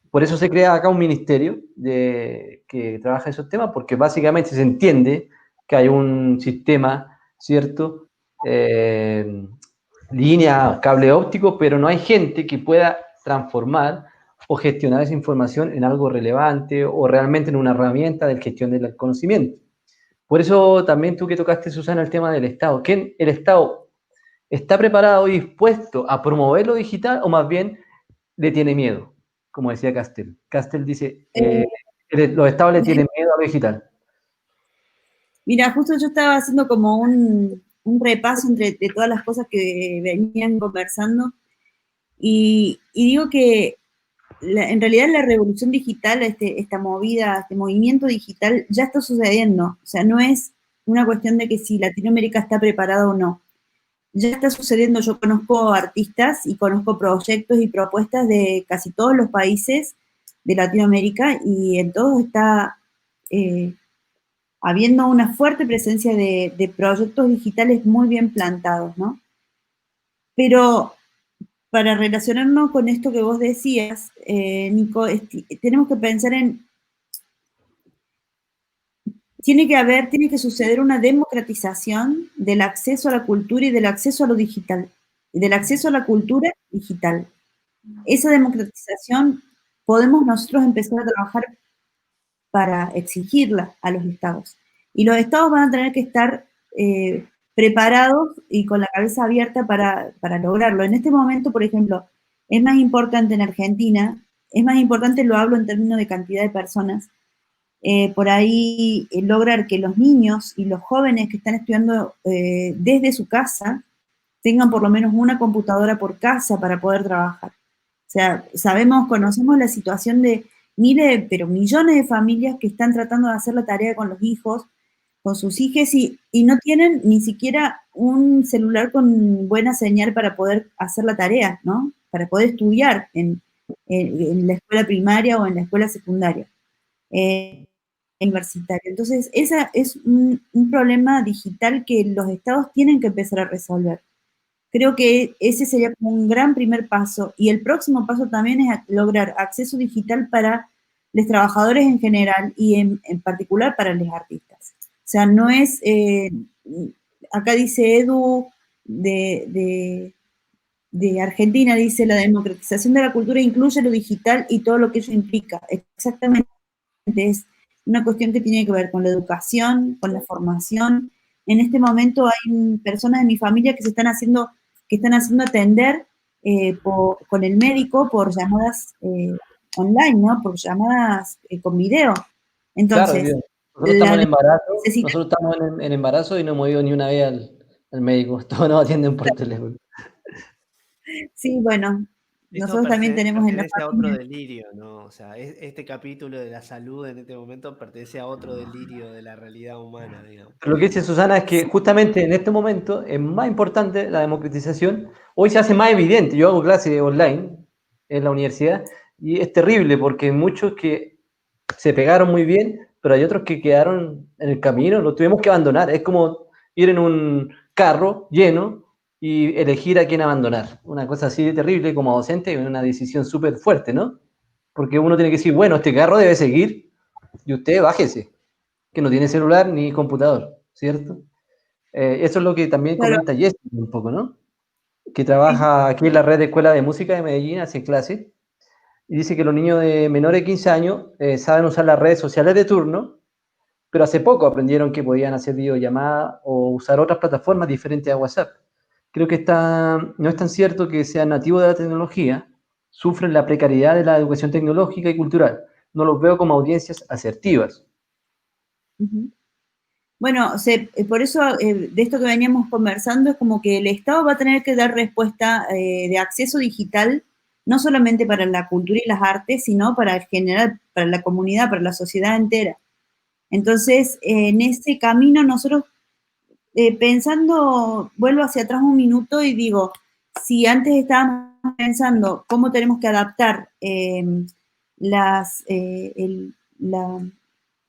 Por eso se crea acá un ministerio que trabaja esos temas, porque básicamente se entiende que hay un sistema, ¿cierto? Línea, cable óptico, pero no hay gente que pueda transformar o gestionar esa información en algo relevante o realmente en una herramienta de gestión del conocimiento. Por eso también tú que tocaste, Susana, el tema del Estado. ¿Quién, el Estado, está preparado y dispuesto a promover lo digital o más bien le tiene miedo? Como decía Castel. Castel dice, los Estados le tienen miedo a lo digital.
Mira, justo yo estaba haciendo como un repaso de todas las cosas que venían conversando y digo que en realidad la revolución digital, esta movida, este movimiento digital ya está sucediendo. O sea, no es una cuestión de que si Latinoamérica está preparada o no. Ya está sucediendo. Yo conozco artistas y conozco proyectos y propuestas de casi todos los países de Latinoamérica y en todos está habiendo una fuerte presencia de proyectos digitales muy bien plantados, ¿no? Pero para relacionarnos con esto que vos decías, Nico, tenemos que pensar en tiene que suceder una democratización del acceso a la cultura y del acceso a lo digital, y del acceso a la cultura digital. Esa democratización podemos nosotros empezar a trabajar para exigirla a los estados. Y los estados van a tener que estar preparados y con la cabeza abierta para lograrlo. En este momento, por ejemplo, es más importante en Argentina, es más importante, lo hablo en términos de cantidad de personas, por ahí lograr que los niños y los jóvenes que están estudiando desde su casa tengan por lo menos una computadora por casa para poder trabajar. O sea, conocemos la situación de miles, pero millones de familias que están tratando de hacer la tarea con los hijos, con sus hijos, y no tienen ni siquiera un celular con buena señal para poder hacer la tarea, ¿no? Para poder estudiar en la escuela primaria o en la escuela secundaria. Universitaria. Entonces, ese es un problema digital que los estados tienen que empezar a resolver. Creo que ese sería como un gran primer paso. Y el próximo paso también es lograr acceso digital para los trabajadores en general y en particular para los artistas. O sea, no es, acá dice Edu de Argentina, dice, la democratización de la cultura incluye lo digital y todo lo que ello implica. Exactamente, es una cuestión que tiene que ver con la educación, con la formación. En este momento hay personas de mi familia que están haciendo atender con el médico por llamadas online, ¿no? Por llamadas con video. Entonces,
claro, nosotros estamos en embarazo, nosotros estamos en embarazo y no hemos ido ni una vez al médico, todos nos atienden por teléfono.
Sí, bueno, nosotros también tenemos en la
familia. A otro delirio, ¿no? O sea, este capítulo de la salud en este momento pertenece a otro delirio de la realidad humana, digamos.
Pero lo que dice Susana es que justamente en este momento es más importante la democratización. Hoy se hace más evidente. Yo hago clases online en la universidad y es terrible porque hay muchos que se pegaron muy bien, pero hay otros que quedaron en el camino, los tuvimos que abandonar. Es como ir en un carro lleno y elegir a quién abandonar. Una cosa así de terrible como docente, es una decisión súper fuerte, ¿no? Porque uno tiene que decir, bueno, este carro debe seguir y usted bájese, que no tiene celular ni computador, ¿cierto? Eso es lo que también comenta Jessica un poco, ¿no? Que trabaja aquí en la red de escuela de música de Medellín, hace clases, y dice que los niños de menores de 15 años saben usar las redes sociales de turno, pero hace poco aprendieron que podían hacer videollamadas o usar otras plataformas diferentes a WhatsApp. Creo que no es tan cierto que sean nativos de la tecnología, sufren la precariedad de la educación tecnológica y cultural. No los veo como audiencias asertivas.
Bueno, por eso de esto que veníamos conversando es como que el Estado va a tener que dar respuesta de acceso digital, no solamente para la cultura y las artes, sino para general, para la comunidad, para la sociedad entera. Entonces, en ese camino nosotros pensando, vuelvo hacia atrás un minuto y digo, si antes estábamos pensando cómo tenemos que adaptar el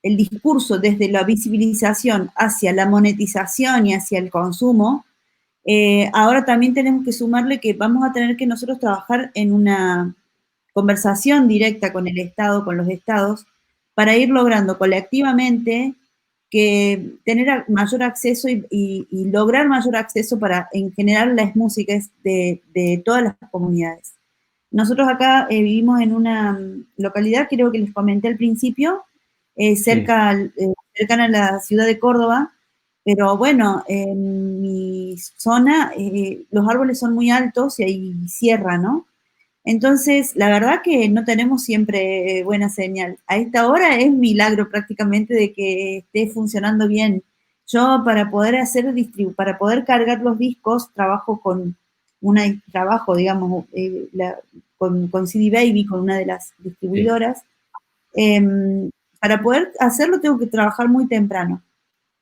discurso desde la visibilización hacia la monetización y hacia el consumo, ahora también tenemos que sumarle que vamos a tener que nosotros trabajar en una conversación directa con el Estado, con los estados, para ir logrando colectivamente que tener mayor acceso y lograr mayor acceso para, en general, las músicas de todas las comunidades. Nosotros acá vivimos en una localidad, creo que les comenté al principio, cercana a la ciudad de Córdoba, pero bueno, en mi zona los árboles son muy altos y hay sierra, ¿no? Entonces, la verdad que no tenemos siempre buena señal. A esta hora es milagro prácticamente de que esté funcionando bien. Yo para poder para poder cargar los discos, digamos, con CD Baby, con una de las distribuidoras. Para poder hacerlo tengo que trabajar muy temprano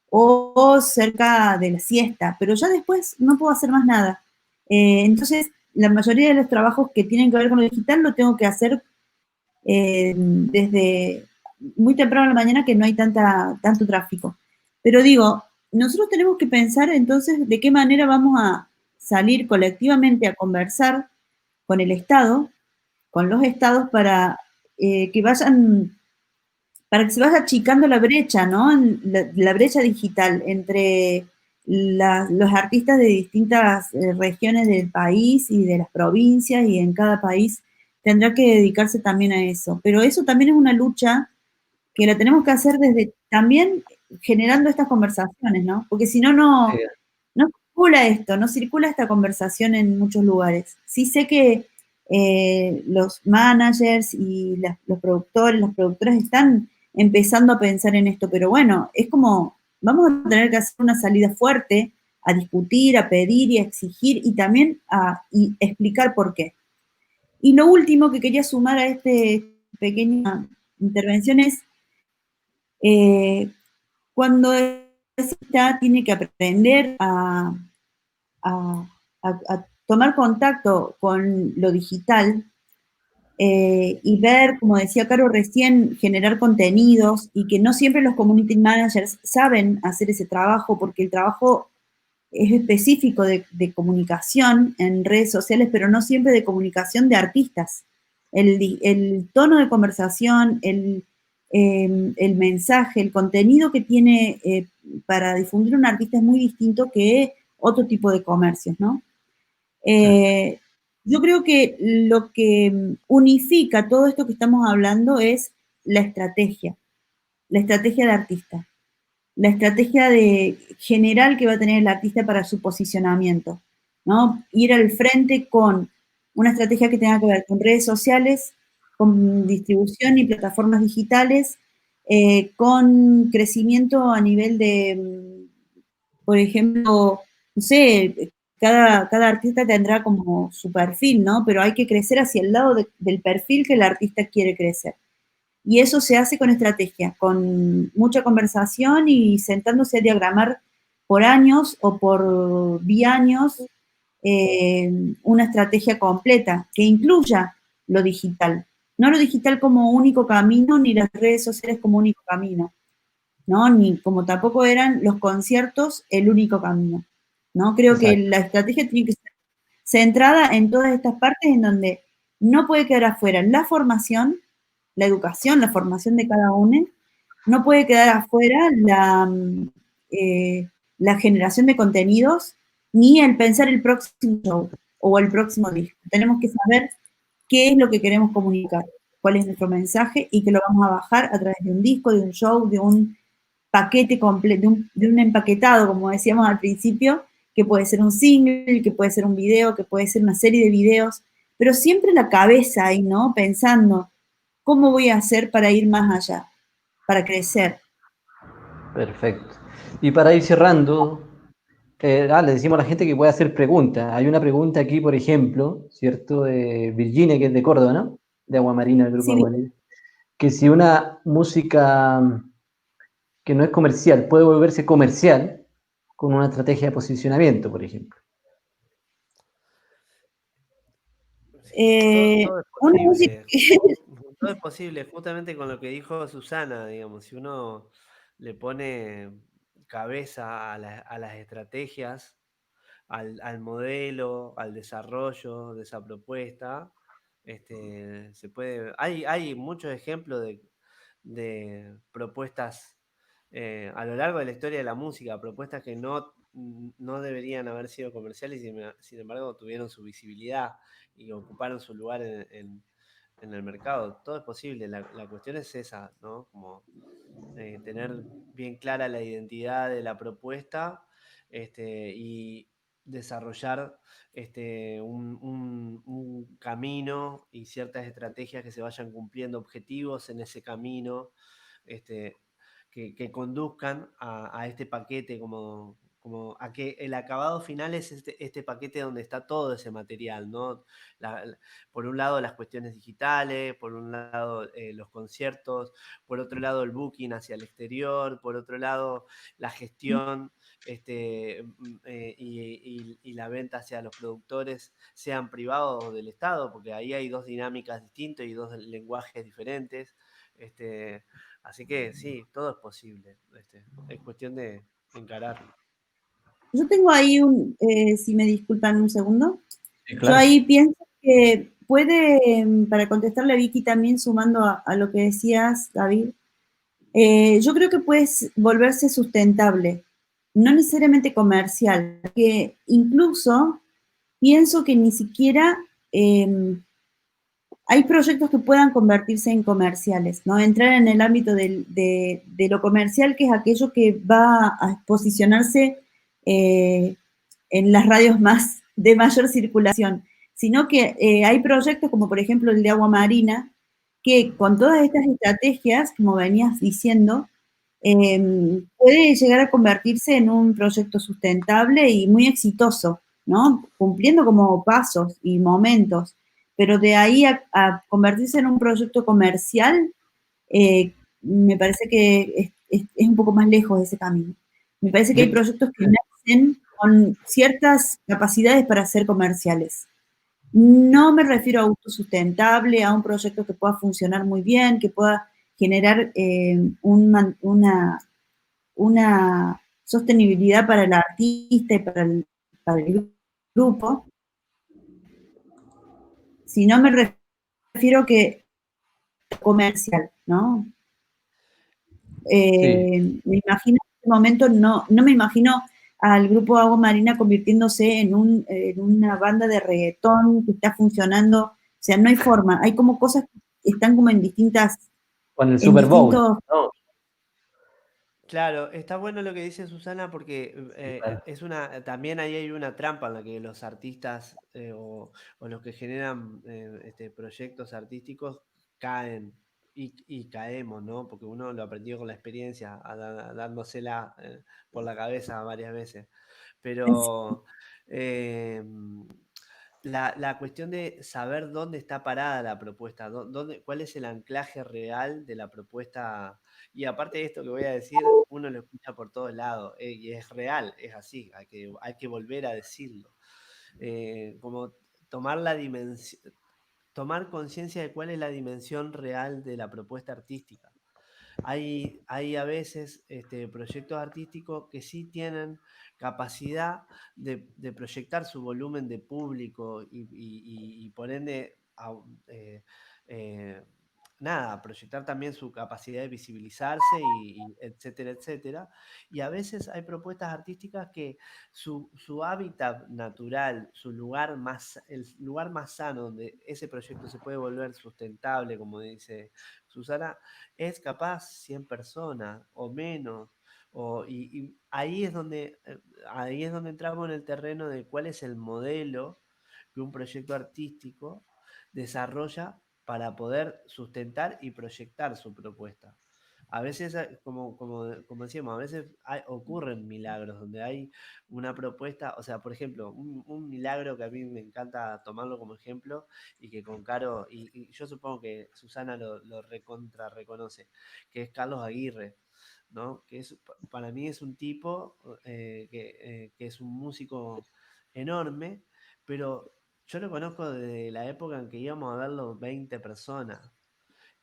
o cerca de la siesta, pero ya después no puedo hacer más nada. Entonces, la mayoría de los trabajos que tienen que ver con lo digital lo tengo que hacer desde muy temprano en la mañana que no hay tanto tráfico. Pero digo, nosotros tenemos que pensar entonces de qué manera vamos a salir colectivamente a conversar con el Estado, con los estados, para que vayan para que se vaya achicando la brecha, ¿no? La brecha digital entre los artistas de distintas regiones del país y de las provincias, y en cada país tendrá que dedicarse también a eso. Pero eso también es una lucha que la tenemos que hacer desde también generando estas conversaciones, ¿no? Porque si no,
Sí,
no circula esto, no circula esta conversación en muchos lugares. Sí sé que los managers y los productores, las productoras están empezando a pensar en esto, pero bueno, es como, vamos a tener que hacer una salida fuerte a discutir, a pedir y a exigir y también a y explicar por qué. Y lo último que quería sumar a esta pequeña intervención es eh, cuando el artista tiene que aprender a, a tomar contacto con lo digital y ver, como decía Caro recién, generar contenidos y que no siempre los community managers saben hacer ese trabajo porque el trabajo es específico de comunicación en redes sociales, pero no siempre de comunicación de artistas. El tono de conversación, el mensaje, el contenido que tiene para difundir un artista es muy distinto que otro tipo de comercios, ¿no? Eh, yo creo que lo que unifica todo esto que estamos hablando es la estrategia de artista, la estrategia de general que va a tener el artista para su posicionamiento, ¿no? Ir al frente con una estrategia que tenga que ver con redes sociales, con distribución y plataformas digitales, con crecimiento a nivel de, por ejemplo, no sé, cada artista tendrá como su perfil, ¿no? Pero hay que crecer hacia el lado del perfil que el artista quiere crecer. Y eso se hace con estrategia, con mucha conversación y sentándose a diagramar por años o por biaños una estrategia completa que incluya lo digital. No lo digital como único camino, ni las redes sociales como único camino, ¿no? Ni como tampoco eran los conciertos el único camino, ¿no? Creo que
exacto.
la estrategia tiene que ser centrada en todas estas partes en donde no puede quedar afuera la formación, la educación, la formación de cada uno, no puede quedar afuera la generación de contenidos, ni el pensar el próximo show o el próximo disco. Tenemos que saber qué es lo que queremos comunicar, cuál es nuestro mensaje y que lo vamos a bajar a través de un disco, de un show, de un paquete completo, de un empaquetado, como decíamos al principio, que puede ser un single, que puede ser un video, que puede ser una serie de videos, pero siempre la cabeza ahí, ¿no? Pensando, ¿cómo voy a hacer para ir más allá, para crecer?
Perfecto. Y para ir cerrando, le decimos a la gente que puede hacer preguntas. Hay una pregunta aquí, por ejemplo, ¿cierto? De Virginia, que es de Córdoba, ¿no? De Aguamarina, del grupo
Sí,
Aguamarina. Que si una música que no es comercial puede volverse comercial con una estrategia de posicionamiento, por ejemplo.
Todo es
una música,
posible. Todo es posible, justamente con lo que dijo Susana, digamos, si uno le pone cabeza a las estrategias, al modelo, al desarrollo de esa propuesta, se puede. Hay muchos ejemplos de propuestas a lo largo de la historia de la música, propuestas que no deberían haber sido comerciales y sin embargo tuvieron su visibilidad y ocuparon su lugar en el mercado. Todo es posible, la cuestión es esa, ¿no? Como tener bien clara la identidad de la propuesta y desarrollar un camino y ciertas estrategias que se vayan cumpliendo objetivos en ese camino, este, que conduzcan a este paquete como a que el acabado final es este paquete donde está todo ese material, ¿no? Por un lado las cuestiones digitales, por un lado los conciertos, por otro lado el booking hacia el exterior, por otro lado la gestión y la venta hacia los productores, sean privados o del Estado, porque ahí hay dos dinámicas distintas y dos lenguajes diferentes. Así que sí, todo es posible. Es cuestión de encararlo.
yo tengo ahí si me disculpan un segundo,
Sí,
yo
claro.
ahí pienso que puede, para contestarle a Vicky también sumando a lo que decías, David, Yo creo que puede volverse sustentable, no necesariamente comercial, que incluso pienso que ni siquiera hay proyectos que puedan convertirse en comerciales, ¿no? Entrar en el ámbito de lo comercial, que es aquello que va a posicionarse en las radios más de mayor circulación, sino que hay proyectos como por ejemplo el de agua marina, que con todas estas estrategias, como venías diciendo, puede llegar a convertirse en un proyecto sustentable y muy exitoso, ¿no? Cumpliendo como pasos y momentos, pero de ahí a convertirse en un proyecto comercial, me parece que es un poco más lejos de ese camino. Me parece que hay proyectos que nacen con ciertas capacidades para ser comerciales. No me refiero a autosustentable, a un proyecto que pueda funcionar muy bien, que pueda generar una sostenibilidad para el artista y para el grupo, sino me refiero que comercial, ¿no?
Sí.
Me imagino en este momento, no me imagino al grupo Agua Marina convirtiéndose en una banda de reggaetón que está funcionando, o sea, no hay forma, hay como cosas que están como en
Con el
en
Super Bowl,
distintos.
¿no?
Claro, está bueno lo que dice Susana porque
Claro.
también ahí hay una trampa en la que los artistas o los que generan proyectos artísticos caen y caemos, ¿no? Porque uno lo aprendió con la experiencia, dándosela por la cabeza varias veces. Pero eh, la cuestión de saber dónde está parada la propuesta, cuál es el anclaje real de la propuesta. Y aparte de esto que voy a decir, uno lo escucha por todos lados, y es real, es así, hay que volver a decirlo. Como tomar la dimensión, tomar conciencia de cuál es la dimensión real de la propuesta artística. Hay a veces proyectos artísticos que sí tienen capacidad de proyectar su volumen de público y por ende, eh, eh, nada, proyectar también su capacidad de visibilizarse y etcétera, etcétera. Y a veces hay propuestas artísticas que su hábitat natural, el lugar más sano donde ese proyecto se puede volver sustentable, como dice Susana, es capaz 100 personas o menos. Y ahí es donde entramos en el terreno de cuál es el modelo que un proyecto artístico desarrolla para poder sustentar y proyectar su propuesta. A veces, como decíamos, a veces ocurren milagros donde hay una propuesta, o sea, por ejemplo, un milagro que a mí me encanta tomarlo como ejemplo y que con Caro, y yo supongo que Susana lo recontra reconoce, que es Carlos Aguirre, ¿no? Para mí es un tipo que es un músico enorme, pero yo lo conozco desde la época en que íbamos a verlo 20 personas.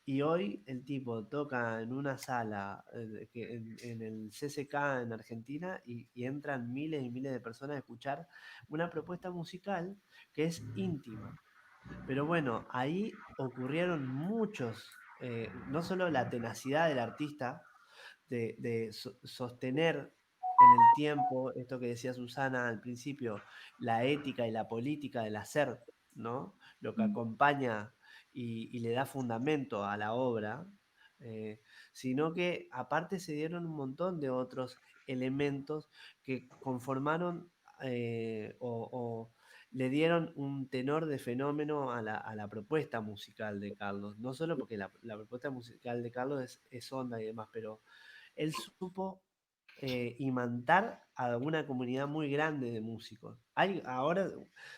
Y hoy el tipo toca en una sala en el CCK en Argentina y entran miles y miles de personas a escuchar una propuesta musical que es íntima. Pero bueno, ahí ocurrieron muchos, no solo la tenacidad del artista de sostener en el tiempo, esto que decía Susana al principio, la ética y la política del hacer, ¿no? Lo que acompaña y le da fundamento a la obra, sino que aparte se dieron un montón de otros elementos que conformaron o le dieron un tenor de fenómeno a la propuesta musical de Carlos. No solo porque la propuesta musical de Carlos es honda y demás, pero él supo imantar a una comunidad muy grande de músicos. Hay ahora,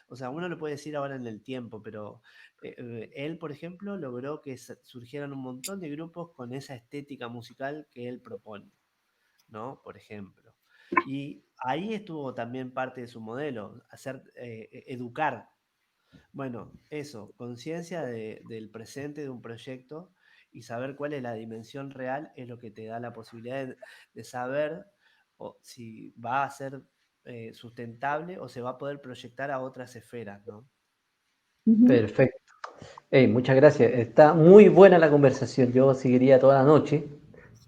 o sea, uno lo puede decir ahora en el tiempo, pero él, por ejemplo, logró que surgieran un montón de grupos con esa estética musical que él propone, ¿no? Por ejemplo. Y ahí estuvo también parte de su modelo, educar. Bueno, eso, conciencia del presente de un proyecto y saber cuál es la dimensión real es lo que te da la posibilidad de saber si va a ser sustentable o se va a poder proyectar a otras esferas, ¿no?
Perfecto. Muchas gracias. Está muy buena la conversación. Yo seguiría toda la noche.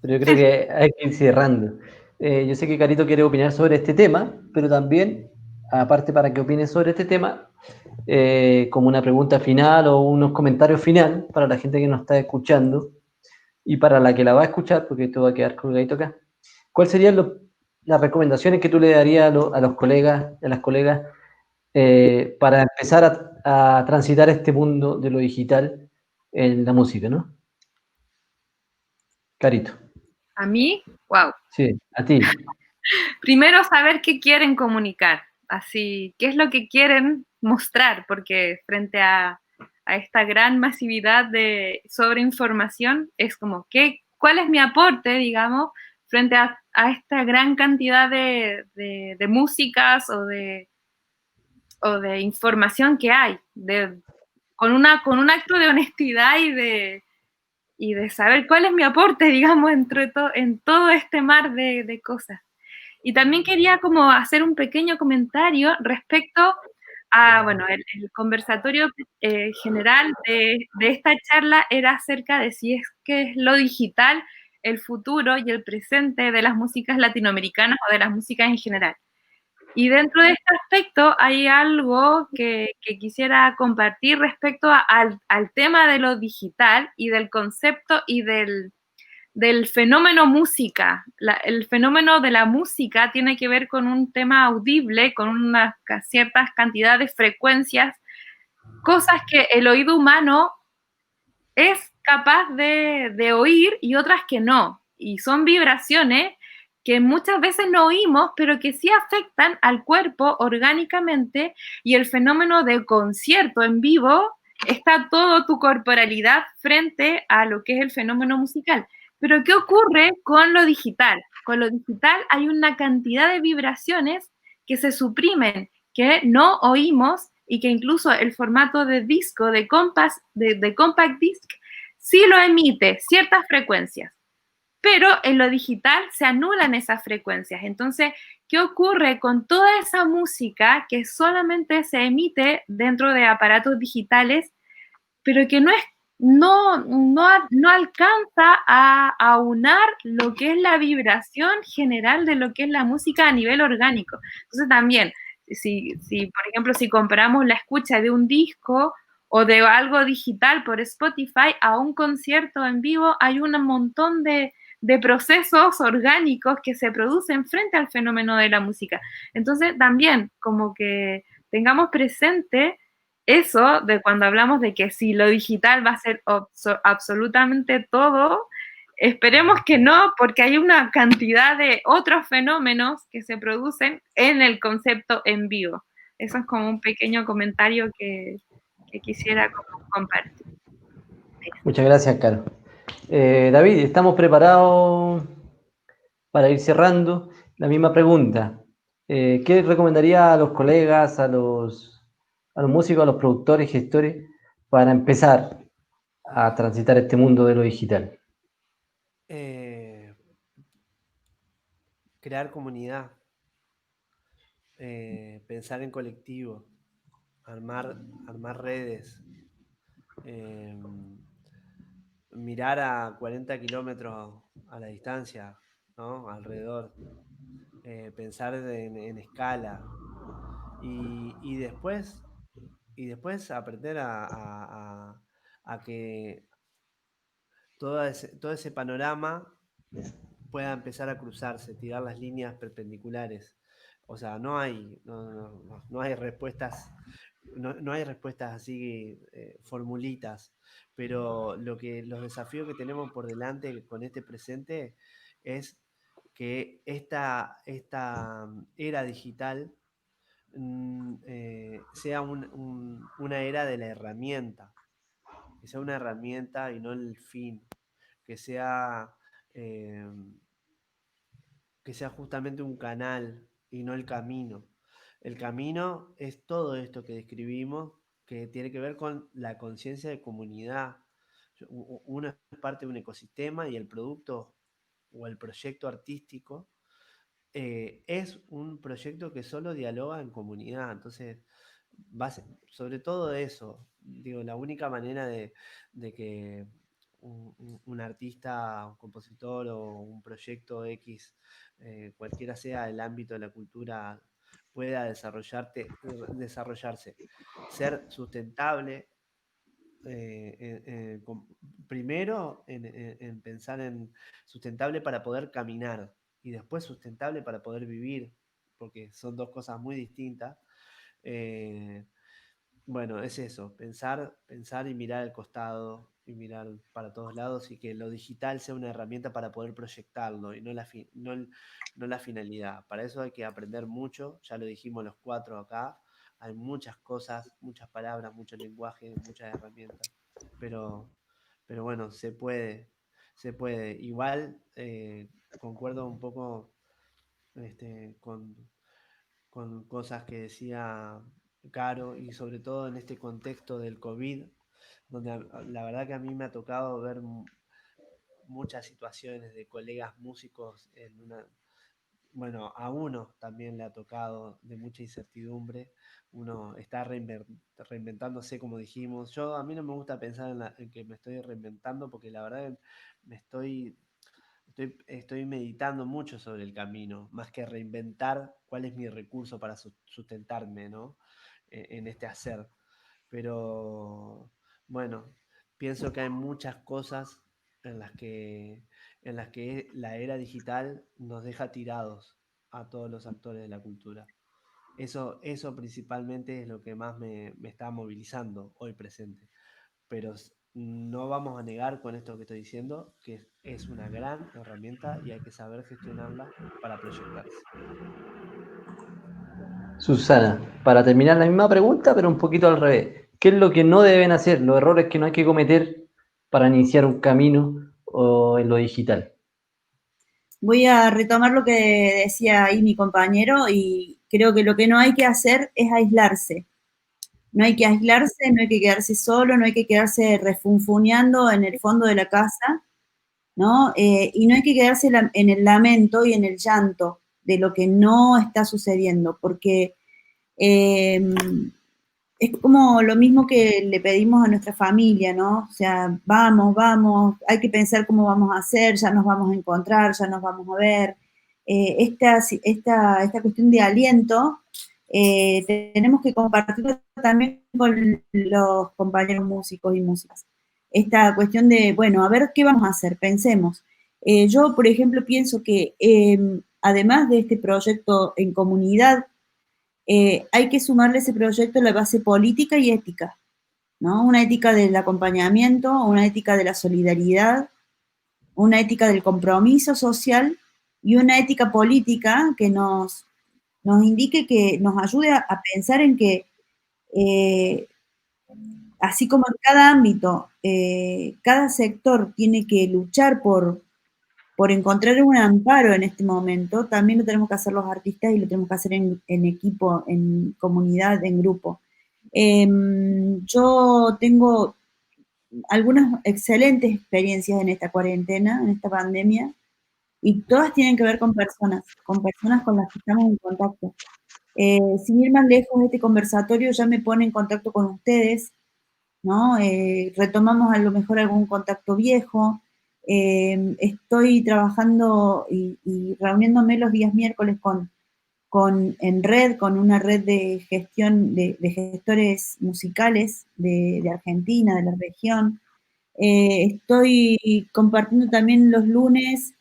pero yo creo que hay que ir cerrando. Yo sé que Carito quiere opinar sobre este tema, pero también, aparte para que opines sobre este tema, como una pregunta final o unos comentarios final para la gente que nos está escuchando y para la que la va a escuchar, porque esto va a quedar colgadito acá. ¿Cuáles serían las recomendaciones que tú le darías a los colegas, a las colegas, para empezar a transitar este mundo de lo digital en la música, ¿no? Carito.
A mí, wow.
Sí, a ti.
Primero saber qué quieren comunicar, así, qué es lo que quieren mostrar, porque frente a esta gran masividad de sobreinformación, es como, ¿cuál es mi aporte, digamos, frente a esta gran cantidad de músicas o de información que hay? Con un acto de honestidad y de saber cuál es mi aporte, digamos, en todo este mar de cosas. Y también quería como hacer un pequeño comentario respecto a, bueno, el conversatorio general de esta charla era acerca de si es que es lo digital el futuro y el presente de las músicas latinoamericanas o de las músicas en general. Y dentro de este aspecto hay algo que quisiera compartir respecto al tema de lo digital y del concepto y del fenómeno música. El fenómeno de la música tiene que ver con un tema audible, con unas ciertas cantidades de frecuencias, cosas que el oído humano es capaz de oír y otras que no. Y son vibraciones que muchas veces no oímos, pero que sí afectan al cuerpo orgánicamente, y el fenómeno de concierto en vivo está toda tu corporalidad frente a lo que es el fenómeno musical. Pero ¿qué ocurre con lo digital? Con lo digital hay una cantidad de vibraciones que se suprimen, que no oímos, y que incluso el formato de disco, de compact disc, sí lo emite ciertas frecuencias, pero en lo digital se anulan esas frecuencias. Entonces, ¿qué ocurre con toda esa música que solamente se emite dentro de aparatos digitales, pero que no alcanza a aunar lo que es la vibración general de lo que es la música a nivel orgánico? Entonces también, por ejemplo, si comparamos la escucha de un disco o de algo digital por Spotify a un concierto en vivo, hay un montón de procesos orgánicos que se producen frente al fenómeno de la música. Entonces también como que tengamos presente eso de cuando hablamos de que si lo digital va a ser absolutamente todo, esperemos que no, porque hay una cantidad de otros fenómenos que se producen en el concepto en vivo. Eso es como un pequeño comentario que quisiera compartir.
Muchas gracias, Caro. David, estamos preparados para ir cerrando. La misma pregunta. ¿Qué recomendaría a los colegas, a los músicos, a los productores, gestores, para empezar a transitar este mundo de lo digital?
Crear comunidad, pensar en colectivo, armar redes, mirar a 40 kilómetros a la distancia, ¿no? Alrededor, pensar en escala y después aprender a que todo ese panorama pueda empezar a cruzarse, tirar las líneas perpendiculares. O sea, no hay respuestas, no hay respuestas así formulitas, pero los desafíos que tenemos por delante con este presente es que esta era digital sea una era de la herramienta, que sea una herramienta y no el fin, que sea, eh, que sea justamente un canal y no el camino. El camino es todo esto que describimos, que tiene que ver con la conciencia de comunidad. Uno es parte de un ecosistema y el producto o el proyecto artístico es un proyecto que solo dialoga en comunidad. Entonces, sobre todo eso, digo, la única manera de que un artista, un compositor o un proyecto X, cualquiera sea el ámbito de la cultura, pueda desarrollarse, ser sustentable. Primero en pensar en sustentable para poder caminar y después sustentable para poder vivir, porque son dos cosas muy distintas. Bueno, es eso, pensar y mirar al costado y mirar para todos lados y que lo digital sea una herramienta para poder proyectarlo y no no la finalidad. Para eso hay que aprender mucho, ya lo dijimos los cuatro acá, hay muchas cosas, muchas palabras, mucho lenguaje, muchas herramientas, pero, pero bueno, se puede, se puede. Igual concuerdo un poco con cosas que decía Caro y sobre todo en este contexto del COVID, donde la verdad que a mí me ha tocado ver muchas situaciones de colegas músicos bueno, a uno también le ha tocado de mucha incertidumbre, uno está reinventándose como dijimos. A mí no me gusta pensar en que me estoy reinventando porque la verdad me estoy meditando mucho sobre el camino, más que reinventar cuál es mi recurso para sustentarme, ¿no? En este hacer. Pero bueno, pienso que hay muchas cosas en las que la era digital nos deja tirados a todos los actores de la cultura. Eso principalmente es lo que más me está movilizando hoy presente. Pero no vamos a negar con esto que estoy diciendo que es una gran herramienta y hay que saber gestionarla para proyectarse.
Susana, para terminar la misma pregunta, pero un poquito al revés. ¿Qué es lo que no deben hacer, los errores que no hay que cometer para iniciar un camino o en lo digital?
Voy a retomar lo que decía ahí mi compañero y creo que lo que no hay que hacer es aislarse. No hay que aislarse, no hay que quedarse solo, no hay que quedarse refunfuñando en el fondo de la casa, ¿no? Y no hay que quedarse en el lamento y en el llanto de lo que no está sucediendo, porque eh, es como lo mismo que le pedimos a nuestra familia, ¿no? O sea, vamos, vamos, hay que pensar cómo vamos a hacer, ya nos vamos a encontrar, ya nos vamos a ver. Esta cuestión de aliento tenemos que compartirlo también con los compañeros músicos y músicas. Esta cuestión de, bueno, a ver qué vamos a hacer, pensemos. Yo, por ejemplo, pienso que además de este proyecto en comunidad, hay que sumarle a ese proyecto la base política y ética, ¿no? Una ética del acompañamiento, una ética de la solidaridad, una ética del compromiso social y una ética política que nos indique, que nos ayude a pensar en que, así como en cada ámbito, cada sector tiene que luchar por encontrar un amparo en este momento, también lo tenemos que hacer los artistas y lo tenemos que hacer en equipo, en comunidad, en grupo. Yo tengo algunas excelentes experiencias en esta cuarentena, en esta pandemia, y todas tienen que ver con personas con las que estamos en contacto. Sin ir más lejos, este conversatorio ya me pone en contacto con ustedes, ¿no? Retomamos a lo mejor algún contacto viejo. Estoy trabajando y reuniéndome los días miércoles en red, con una red de gestión de gestores musicales de Argentina, de la región. Estoy compartiendo también los lunes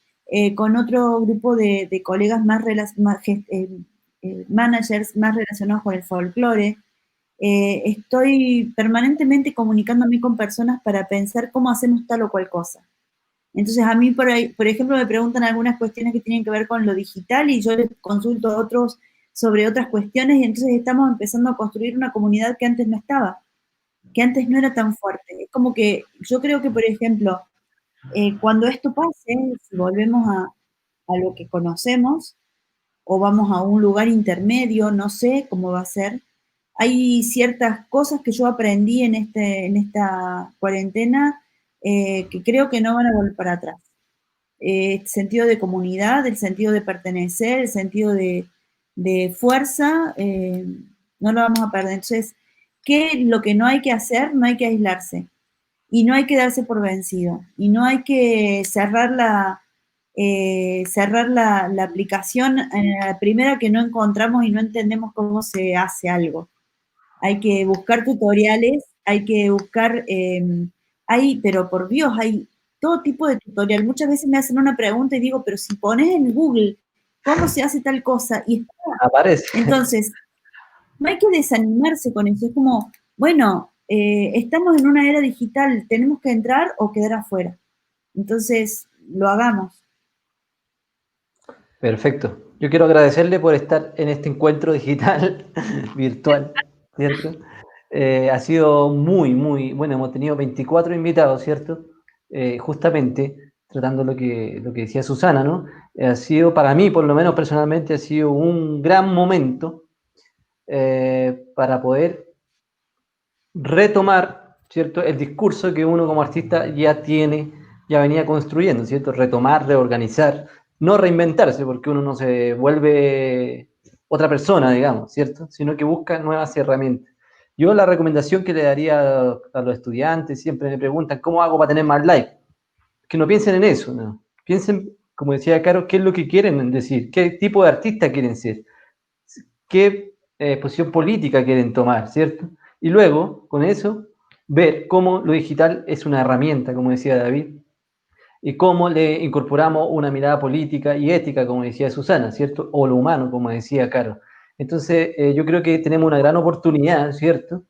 con otro grupo de colegas managers más relacionados con el folclore. Estoy permanentemente comunicándome con personas para pensar cómo hacemos tal o cual cosa. Entonces a mí, por ejemplo, me preguntan algunas cuestiones que tienen que ver con lo digital y yo les consulto a otros sobre otras cuestiones y entonces estamos empezando a construir una comunidad que antes no estaba, que antes no era tan fuerte. Es como que yo creo que, por ejemplo, cuando esto pase, si volvemos a lo que conocemos o vamos a un lugar intermedio, no sé cómo va a ser, hay ciertas cosas que yo aprendí en esta cuarentena que creo que no van a volver para atrás. El sentido de comunidad, el sentido de pertenecer, el sentido de fuerza, no lo vamos a perder. Entonces, ¿qué es lo que no hay que hacer? No hay que aislarse. y no hay que darse por vencido, y no hay que cerrar la aplicación en la primera que no encontramos y no entendemos cómo se hace algo. Hay que buscar tutoriales, hay que buscar, pero por Dios, hay todo tipo de tutorial. Muchas veces me hacen una pregunta y digo, pero si pones en Google cómo se hace tal cosa, y está.
Aparece.
Entonces, no hay que desanimarse con eso. Es como, bueno, estamos en una era digital, tenemos que entrar o quedar afuera. Entonces, lo hagamos.
Perfecto. Yo quiero agradecerle por estar en este encuentro digital virtual, ¿cierto? Ha sido muy, muy bueno. Hemos tenido 24 invitados, ¿cierto? Justamente tratando lo que decía Susana, ¿no? Ha sido, para mí, por lo menos personalmente, ha sido un gran momento para poder retomar, ¿cierto? El discurso que uno como artista ya tiene, ya venía construyendo, ¿cierto? Retomar, reorganizar, no reinventarse, porque uno no se vuelve otra persona, digamos, ¿cierto? Sino que busca nuevas herramientas. Yo la recomendación que le daría a los estudiantes, siempre me preguntan, ¿cómo hago para tener más likes? Que no piensen en eso, ¿no? Piensen, como decía Caro, qué es lo que quieren decir, qué tipo de artista quieren ser, qué posición política quieren tomar, ¿cierto? Y luego, con eso, ver cómo lo digital es una herramienta, como decía David, y cómo le incorporamos una mirada política y ética, como decía Susana, ¿cierto? O lo humano, como decía Caro. Entonces, yo creo que tenemos una gran oportunidad, ¿cierto?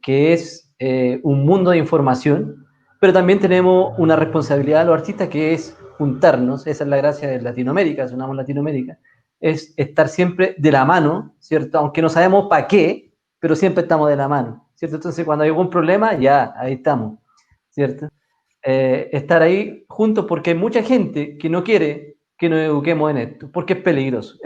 Que es un mundo de información, pero también tenemos una responsabilidad a los artistas que es juntarnos, esa es la gracia de Latinoamérica, sonamos Latinoamérica, es estar siempre de la mano, ¿cierto? Aunque no sabemos para qué, pero siempre estamos de la mano, ¿cierto? Entonces cuando hay algún problema, ya, ahí estamos, ¿cierto? Estar ahí juntos porque hay mucha gente que no quiere que nos eduquemos en esto, porque es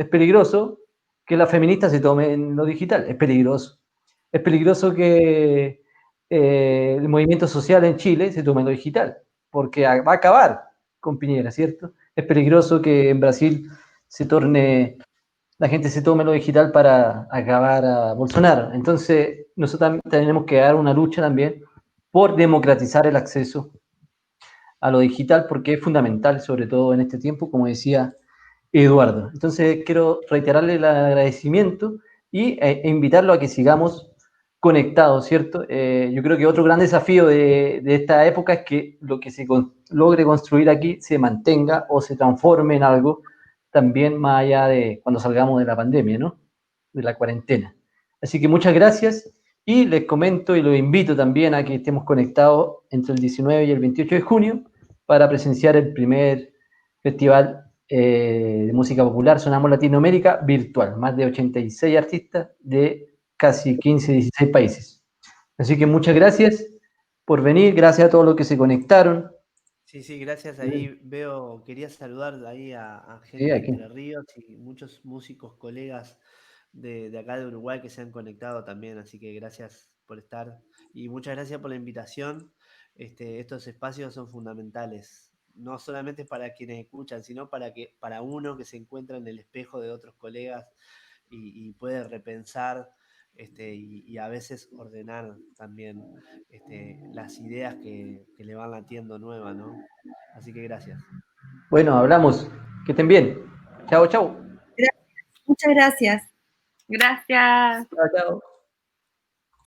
peligroso que las feministas se tomen lo digital, es peligroso que el movimiento social en Chile se tome lo digital, porque va a acabar con Piñera, ¿cierto? Es peligroso que en Brasil la gente se tome lo digital para acabar a Bolsonaro. Entonces, nosotros tenemos que dar una lucha también por democratizar el acceso a lo digital, porque es fundamental, sobre todo en este tiempo, como decía Eduardo. Entonces, quiero reiterarle el agradecimiento e invitarlo a que sigamos conectados, ¿cierto? Yo creo que otro gran desafío de esta época es que lo que se logre construir aquí se mantenga o se transforme en algo también más allá de cuando salgamos de la pandemia, ¿no? De la cuarentena. Así que muchas gracias y les comento y los invito también a que estemos conectados entre el 19 y el 28 de junio para presenciar el primer festival de música popular Sonamos Latinoamérica virtual, más de 86 artistas de casi 15, 16 países. Así que muchas gracias por venir, gracias a todos los que se conectaron.
Sí, sí, gracias. Ahí veo, quería saludar ahí a
Sí,
gente de
aquí.
Entre Ríos y muchos músicos, colegas de acá de Uruguay que se han conectado también, así que gracias por estar y muchas gracias por la invitación. Estos espacios son fundamentales, no solamente para quienes escuchan, sino para uno que se encuentra en el espejo de otros colegas y puede repensar y a veces ordenar también las ideas que le van latiendo nuevas, ¿no? Así que gracias.
Bueno, hablamos. Que estén bien. Chao, chao.
Muchas gracias.
Gracias.
Chao, chao.